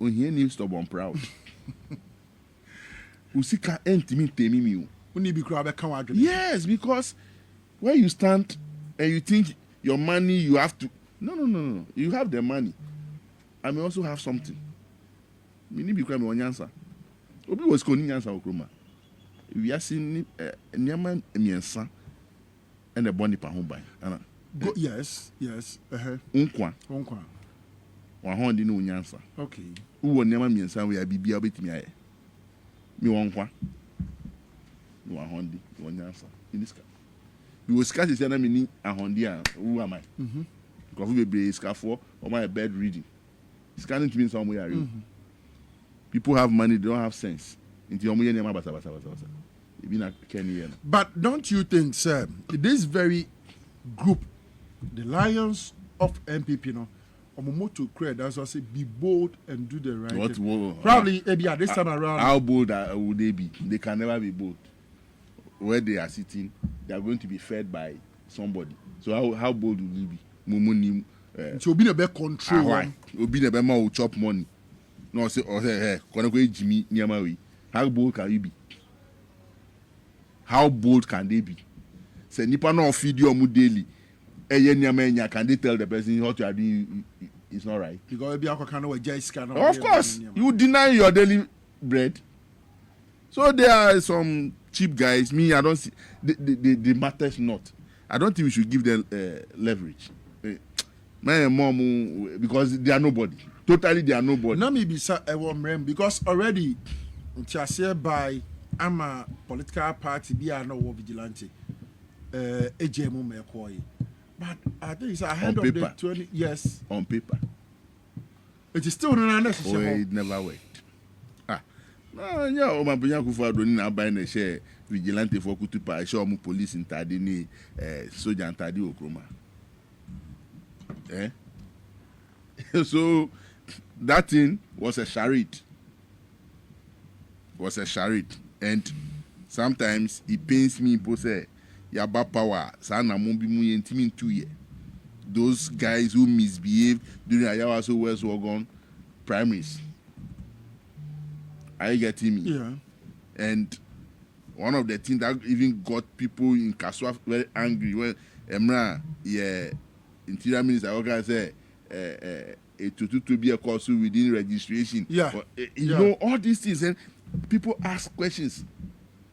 ohia ni stubborn proud usika entimi temi o uni bi kra be kan wa adwene. Yes, because where you stand and you think your money you have to no you have the money. I may also have something. Mini bi kra me onyansa obi was koni nyansa okroma. We are seeing Niaman Miensa and the Bonnie Pahumbai. Yes. Unkwa. Wahon didn't answer. Okay. Who will never Miensa? We are Bibia bit me. Me wankwa. No Ahondi, one answer. In this case, we will scarce his enemy a Hondia. Who am I? Because we be scarfo or my bed reading. Scanning to me somewhere. People have money, they don't have sense. But don't you think, sir, this very group, the Lions of NPP, to create, that's why I say be bold and do the right thing. Probably at this time around. How bold would they be? They can never be bold. Where they are sitting, they are going to be fed by somebody. So how bold will they be? Mumuni. So be a better control. Will be the better who chop money. No, say, hey, gonna go Jimmy Nyamawi. How bold can you be? How bold can they be? Say nipa no feed you daily. Can they tell the person what you are doing is not right? Of course, you deny your daily bread. So there are some cheap guys, me, I don't see the matters not. I don't think we should give them leverage. My mom, because they are nobody. Totally, they are nobody. Now maybe sir, because already, by I'm a political party, be a no vigilante. AJM McCoy. But I think it's ahead On of paper. the 20 yes. On paper. It is still not Oh, necessary. it never worked. No, my Bunya Kufa don't now buy a share vigilante for Kutupa. I show mu police in Tadini, soldier and Tadi Okroma. So that thing was a charade. And sometimes it pains me, people say, Yaba power, Sana Mumbi Muye Intimin 2 years. Those guys who misbehaved during Ayawaso West Wagon primaries. Are you getting me? Yeah. And one of the things that even got people in Kaswa very angry when Emra, Interior Minister Oga said, to be a course within registration. Yeah. But, you know, all these things, and people ask questions.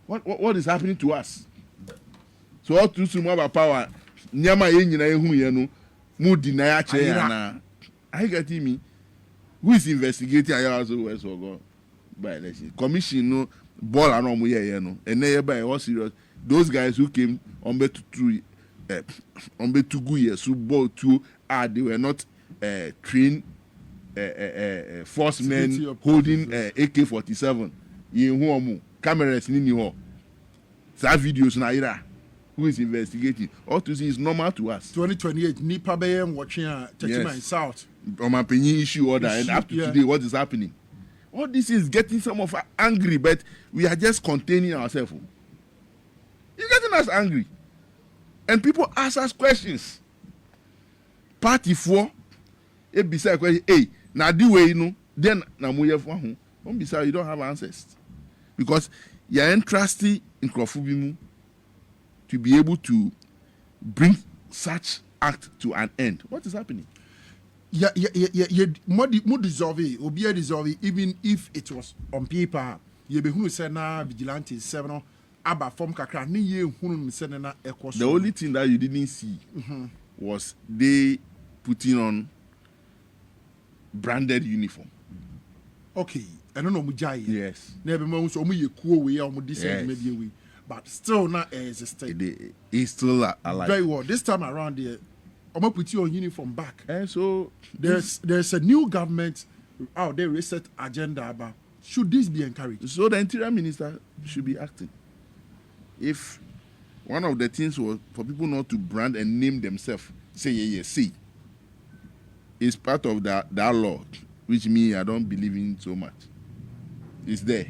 What is happening to us? So all too soon about power. Nyama yenyi na ehu yenu mu deny ache na. Are you getting me? Who is investigating Ayawaso West Ogon by election? Commission no ball around mu ye no. And by all serious. Those guys who came on be to go years who ball to they were not trained force men holding AK-47. Yin hu omu cameras ni ho. Sa videos na ira. Who is investigating? All to see is normal to us. 2028, Nipa Bayem watching Chachima in South. On my opinion, issue order, and up to today, what is happening? All this is getting some of us angry, but we are just containing ourselves. It's getting us angry. And people ask us questions. Party 4, it be said, hey, now the way you know, then Namuya for whom? Don't be sorry, you don't have answers. Because you're interested in Krofubimu to be able to bring such act to an end. What is happening? Yeah. More dissolve it, or be a dissolve it, even if it was on paper. You be who said na vigilante 7 aba form kakra ni ye hunu said na ekos. The only thing that you didn't see was they putting on branded uniform. Okay, I don't know mujai. Yes. Never mind. So we cool we are decent maybe we, but still not existing. He's still alive. Very well. This time around there, I'm gonna put you on uniform back. And so there's a new government out there reset agenda about should this be encouraged? So the interior minister should be acting. If one of the things was for people not to brand and name themselves, say see, is part of that law, which me I don't believe in so much. It's there.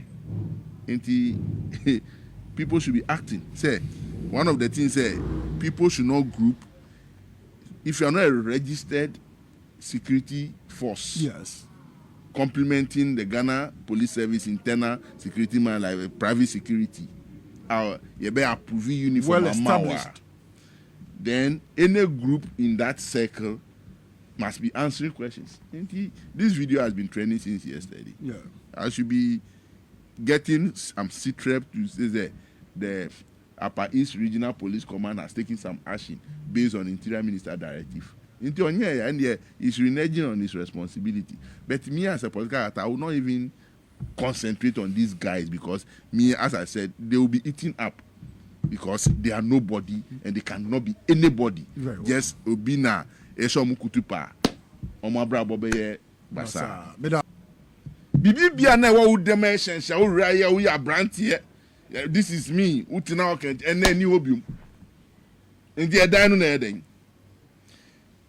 People should be acting. Say one of the things say people should not group. If you are not a registered security force, Yes. complementing the Ghana Police Service internal security man like a private security, you better approve uniform Well established. then any group in that circle must be answering questions. This video has been trending since yesterday. Yeah. I should be getting some CTREP to say that the Upper East Regional Police Command has taken some action based on Interior Minister directive. And he's reneging on his responsibility. But me as a political actor, I will not even concentrate on these guys because me, as I said, they will be eaten up because they are nobody and they cannot be anybody. Very well. Just Obina, Eshomu Kutupa, Omabra Bobeye, Basa. Bibi Biana, what would the mention? Shall we are brand here? This is me, Utina, and then you obium. And they are dying on the heading.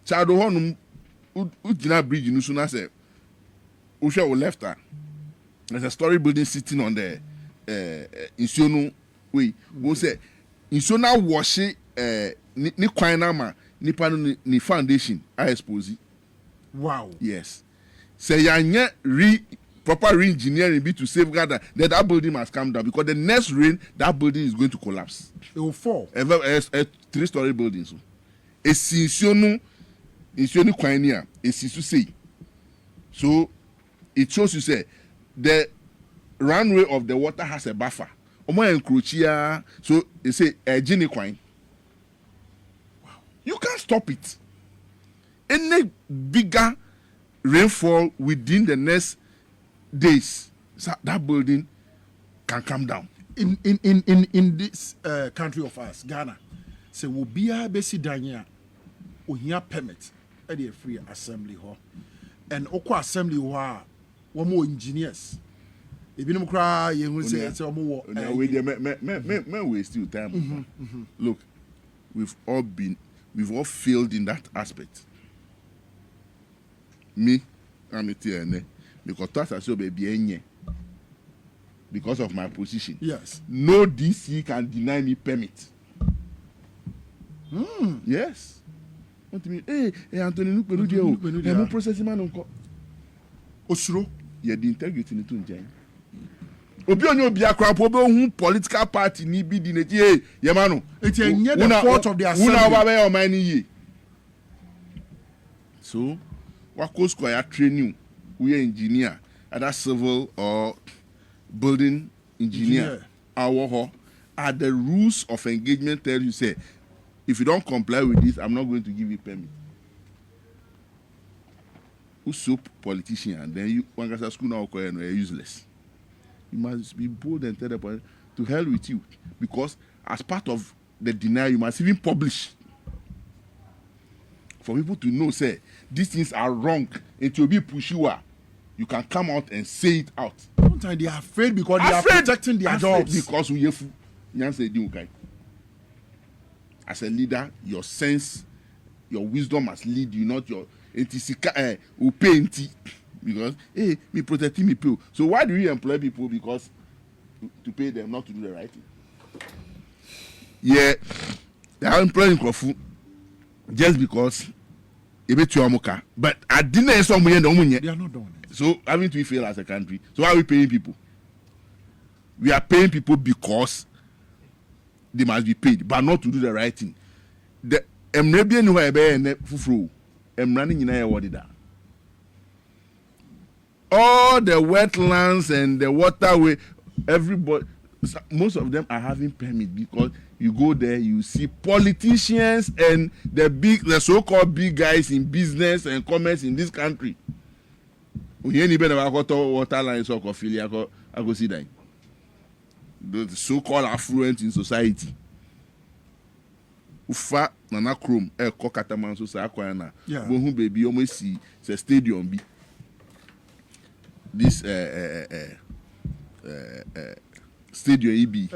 Child Honum, Utina Bridge, Nusuna said, Usha will left her. There's a story building sitting on the Insiono way. Who say Insiona wash ni kwainama ni panu ni foundation I expose. Wow. Yes. Say yanya proper re-engineering be to safeguard that building must come down because the next rain that building is going to collapse. It will fall. A 3-story building. So, a Insionu kwainia a sisu say. So it shows you say the runway of the water has a buffer Omo encroachia. So they say Gini coin. You can't stop it. Any bigger rainfall within the next days, that building can come down. In this country of ours, Ghana, so will be a basic danya or here permit at the free assembly hall. And Oko assembly one more engineers. If you don't cry, you will say it's a more. Men waste your time. Look, we've all failed in that aspect. Me, I'm a TNA because that's a so baby. Because of my position. Yes. No DC can deny me permit. Yes. What do you mean? Hey, Anthony, no perudia. No processing man unko. Osuro. Yeah, the integrity ni tun jen. Obi onyo obi akwa po be ohun political party ni bi di neti hey, ye manu. It's the fault of the assembly. Una oba be o man ye. So, what course ko ya training we engineer, either civil or building engineer, are the rules of engagement tell you say, if you don't comply with this, I'm not going to give you permit. Who soup politician and then you one guy's school now are useless. You must be bold and tell the point to hell with you, because as part of the denial you must even publish for people to know say these things are wrong. It will be pushy. You can come out and say it out. Sometimes they are afraid because they are protecting their jobs. Because we have as a leader, your sense, your wisdom must lead you, not your painty. Because hey, me protecting me people. So why do you employ people? Because to pay them not to do the right thing. Yeah, they are employing Kofu just because but I didn't say they are not doing it. So haven't we failed as a country? So why are we paying people? We are paying people because they must be paid, but not to do the right thing. The Emrebian who are fufru, running in a water. All the wetlands and the waterway, everybody, most of them are having permit because you go there, you see politicians and the so-called big guys in business and commerce in this country. We ain't even about water lines or coffee. I go see that. The so-called affluent in society. Ufa nana chrome kokataman so sa akwana. Bo hu baby almost see the stadium be. This stadium EB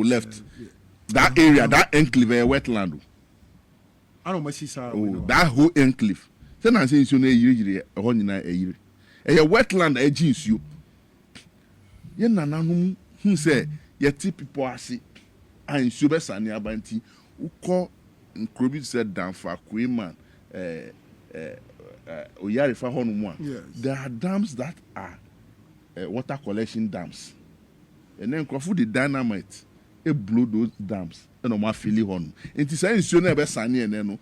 left. That area, that enclave, wetland. I don't see that whole enclave. Then I say you know a wetland agents you. Ye nana who say ye ti people ase and so be sani abanti uko nkrobi said down for Queenman oyare fa honu mu. There are dams that are water collection dams. And then Kofu the dynamite blow those dams and on my fili hon. It is saying you never sunny and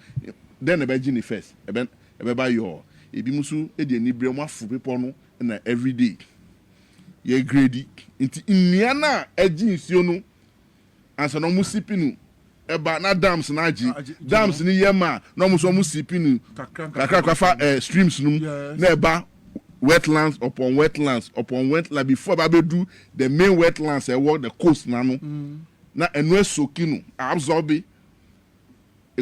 then a Jenny first. A by your Ebimusu, Edian Ibrahim for people and every day. Ye greedy. Into Indiana, Edgins, you know, and so no musipinu. About not dams and Aji, dams in Yama, no musipinu, Kakaka streams, never. Wetlands upon wetlands before Babe do the main wetlands and walk the coast nano. Na enwe sokino absorb e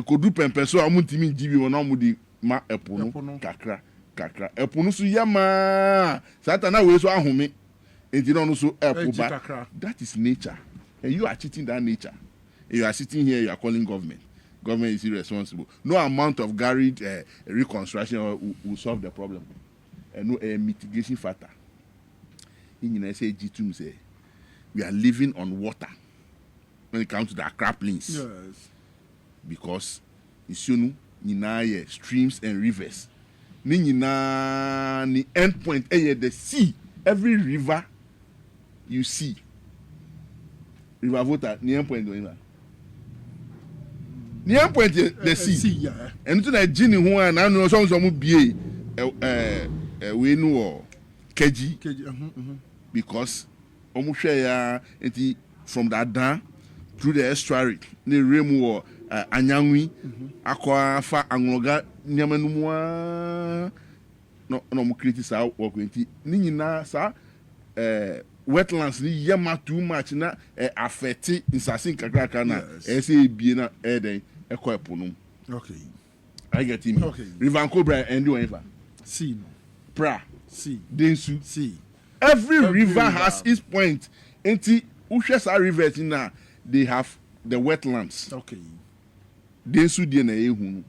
could do pempe so amutimi gibi wona mudi ma epono kakra epono so yama satana we so ahome enti no so epo. That is nature, and you are cheating that nature. And you are sitting here, you are calling government is irresponsible. No amount of garage reconstruction will solve the problem. And no mitigation factor. In say G2 say we are living on water when it comes to the craplings. Yes. Because isunu nina streams and rivers. Ni nina ni end point the sea. Every river you see. River water ni end point doing that. Ni end point the sea. Yeah. And to that genie who and I know some be we know keji because omuhwe ya enti from the Adan through the estuary ne remu Anyangwi akwa fa Angoga nyamanumwa no mo create sa work enti ni nyina sa wetlands ni yama too much na affect insassin kakra na say bie na den ekọ eponum. Okay. I get him. Okay. River Cobra and do ever. See. Pra. See. Densu. See. Every river has its point. Enti Ushesa rivers na they have the wetlands. Okay. Densu die na ehunu.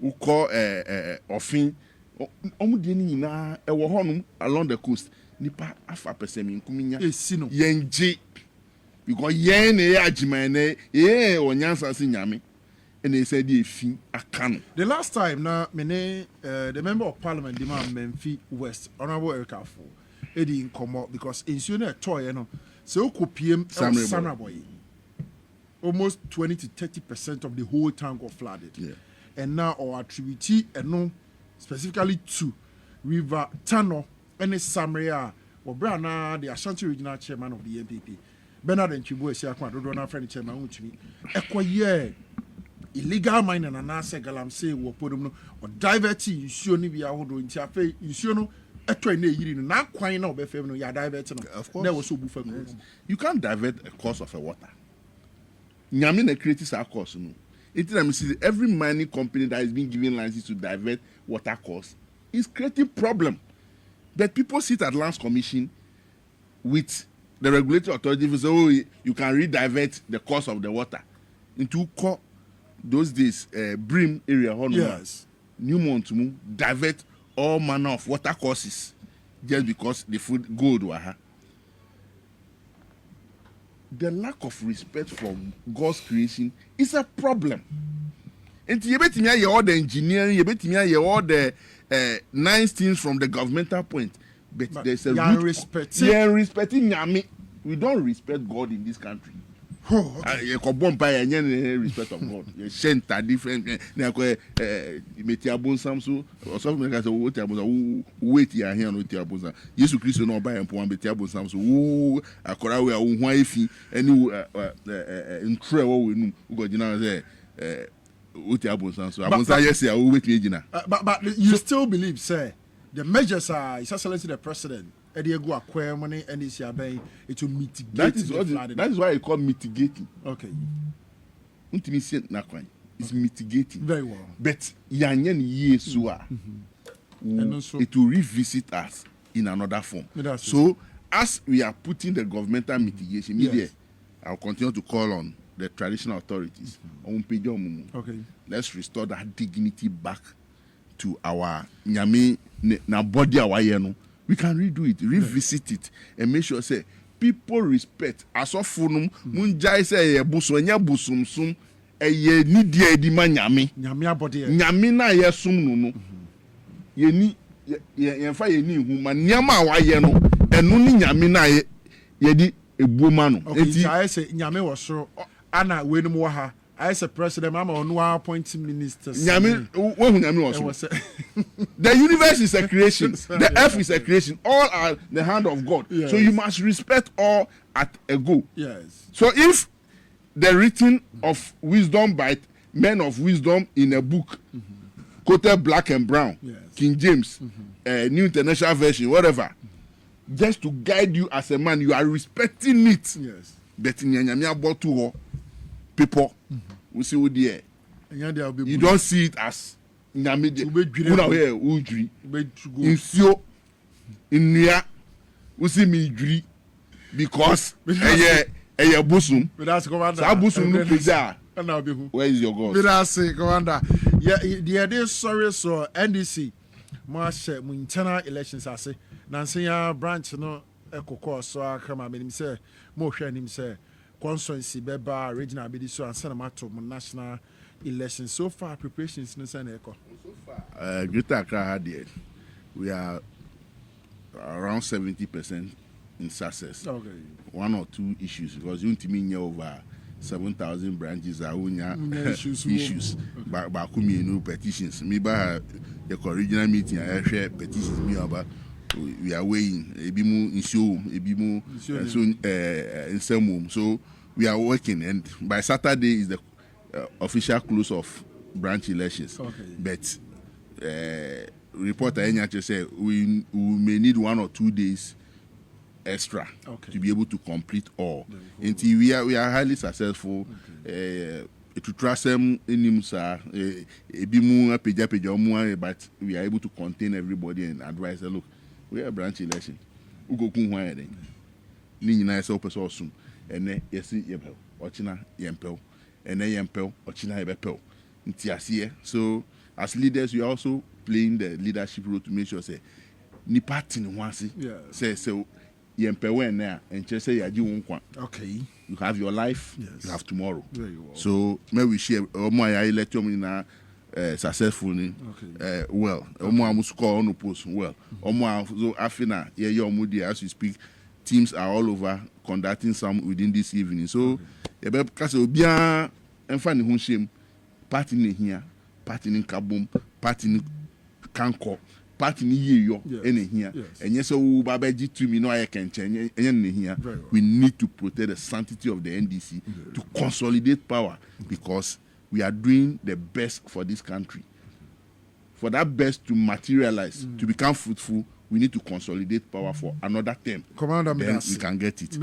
Uko ofin omu die ni na ewo honum along the coast. Nipa afa pesemi nkuminya. Esino. Yenje. Because yen e agima ne onyansa si nyame. And they said the last time now, the member of parliament demand Memphis West, Honorable Eric Afo, Eddie in come because in a toy, so could PM Boy. Almost 20 to 30% of the whole town got flooded. Yeah. And now our tributary and no specifically to River Tano and Samaria or Brana, the Ashanti regional chairman of the NPP. Bernard and Chibu is a friend chairman to me. Equaye. Illegal mining and answer galam say wo podum no or diverting issue ni bia hodo nti afa issue no etwa na yiri no na kwan na obefem no ya divert no. Of course. There was so bufa You can't divert a course of a water. Nyame na create a course no. It see every mining company that is being given license to divert water course is creating problem. But people sit at Lands Commission with the regulatory authority who say, oh, you can redivert the course of the water into those days, Brim area, yes. Newmont to divert all manner of water courses just because the food gold were. The lack of respect for God's creation is a problem. And you bet me all the engineering, you bet me all the nice things from the governmental point, but there's a root. Respecting Yami. We don't respect God in this country. You respect of God. You shenta different. Metiabon Samsu or something like that. Wait here here no Tiabonsa. Jesus Christ no buy and point Metiabon Samsu. Who akora we a wife any in trewo we no go jina say Utiabon Samsu. Abonsa yes ya wait me jina. But you still believe say the measures are His Excellency the President it will mitigate that is why I call mitigating. Okay. It's mitigating. Very well. But it will revisit us in another form. So as we are putting the governmental mitigation, yes. I'll continue to call on the traditional authorities. Okay. Let's restore that dignity back to our nyame na body our yeno. We can redo it, revisit it, and make sure say people respect. As of funum, munjai say ye busu enya busum sum, ye ni die di ma nyame. Nyame abode. Nyame na ye sum no. Ye ni ye fa ye ni hu ma nyama wa ye no. Enu ni nyame na ye di ebuoma no. Enti I say nyame wo so ana we no mo ha. I as a president, I'm on one appointing ministers. The universe is a creation. The earth is a creation. All are the hand of God. Yes. So you must respect all at a go. Yes. So if the written of wisdom by men of wisdom in a book, quoted black and brown, yes. King James, New International Version, whatever, just to guide you as a man, you are respecting it. Yes. But in people we see what there. You don't see it as Nyamide. In Sio, in Nia, we see me dri because a bosom. Where is your God? Commander. Yeah, the idea sorry so NDC. March internal elections I say. Nancy branch no ekoko so akama me say mo hwe nim say constituency beba regional be so and send matter national elections. So far preparations no say na eko. So far Greater Accra had it. We are around 70% in success. Okay. One or two issues because you need over 7,000 branches are issues. But petitions. Me by the original meeting I share petitions me about we are weighing. Ebimu insuo, ebimu insemum. So we are working, and by Saturday is the official close of branch elections. Okay. But reporter Enyache say we may need 1 or 2 days extra to be able to complete all. Until we are highly successful. To trust them in but we are able to contain everybody and advise them, look, we are a branch election. We go kun then. Ni na so person osum. Ene yesi yempel. Ochina yempel. Ene yempel. Ochina yempel. Nti asiye. So as leaders, we are also playing the leadership role to make sure say ni party ni wansi. Say so yempel when there and just say yaji wonkwa. Okay. You have your life, you have tomorrow. Very well. So may we share my election in successfully well. Omo score on the post well. Omo so afina yeah as we speak, teams are all over conducting some within this evening. So because obia emfa ne ho shame party ne here, party in Kabum, party in Kanko, party ni yeyo ene here. And yes, so babaji to me no I can change here. We need to protect the sanctity of the NDC to consolidate power because we are doing the best for this country. For that best to materialize, to become fruitful, we need to consolidate power for another term. Commander, then we can get it.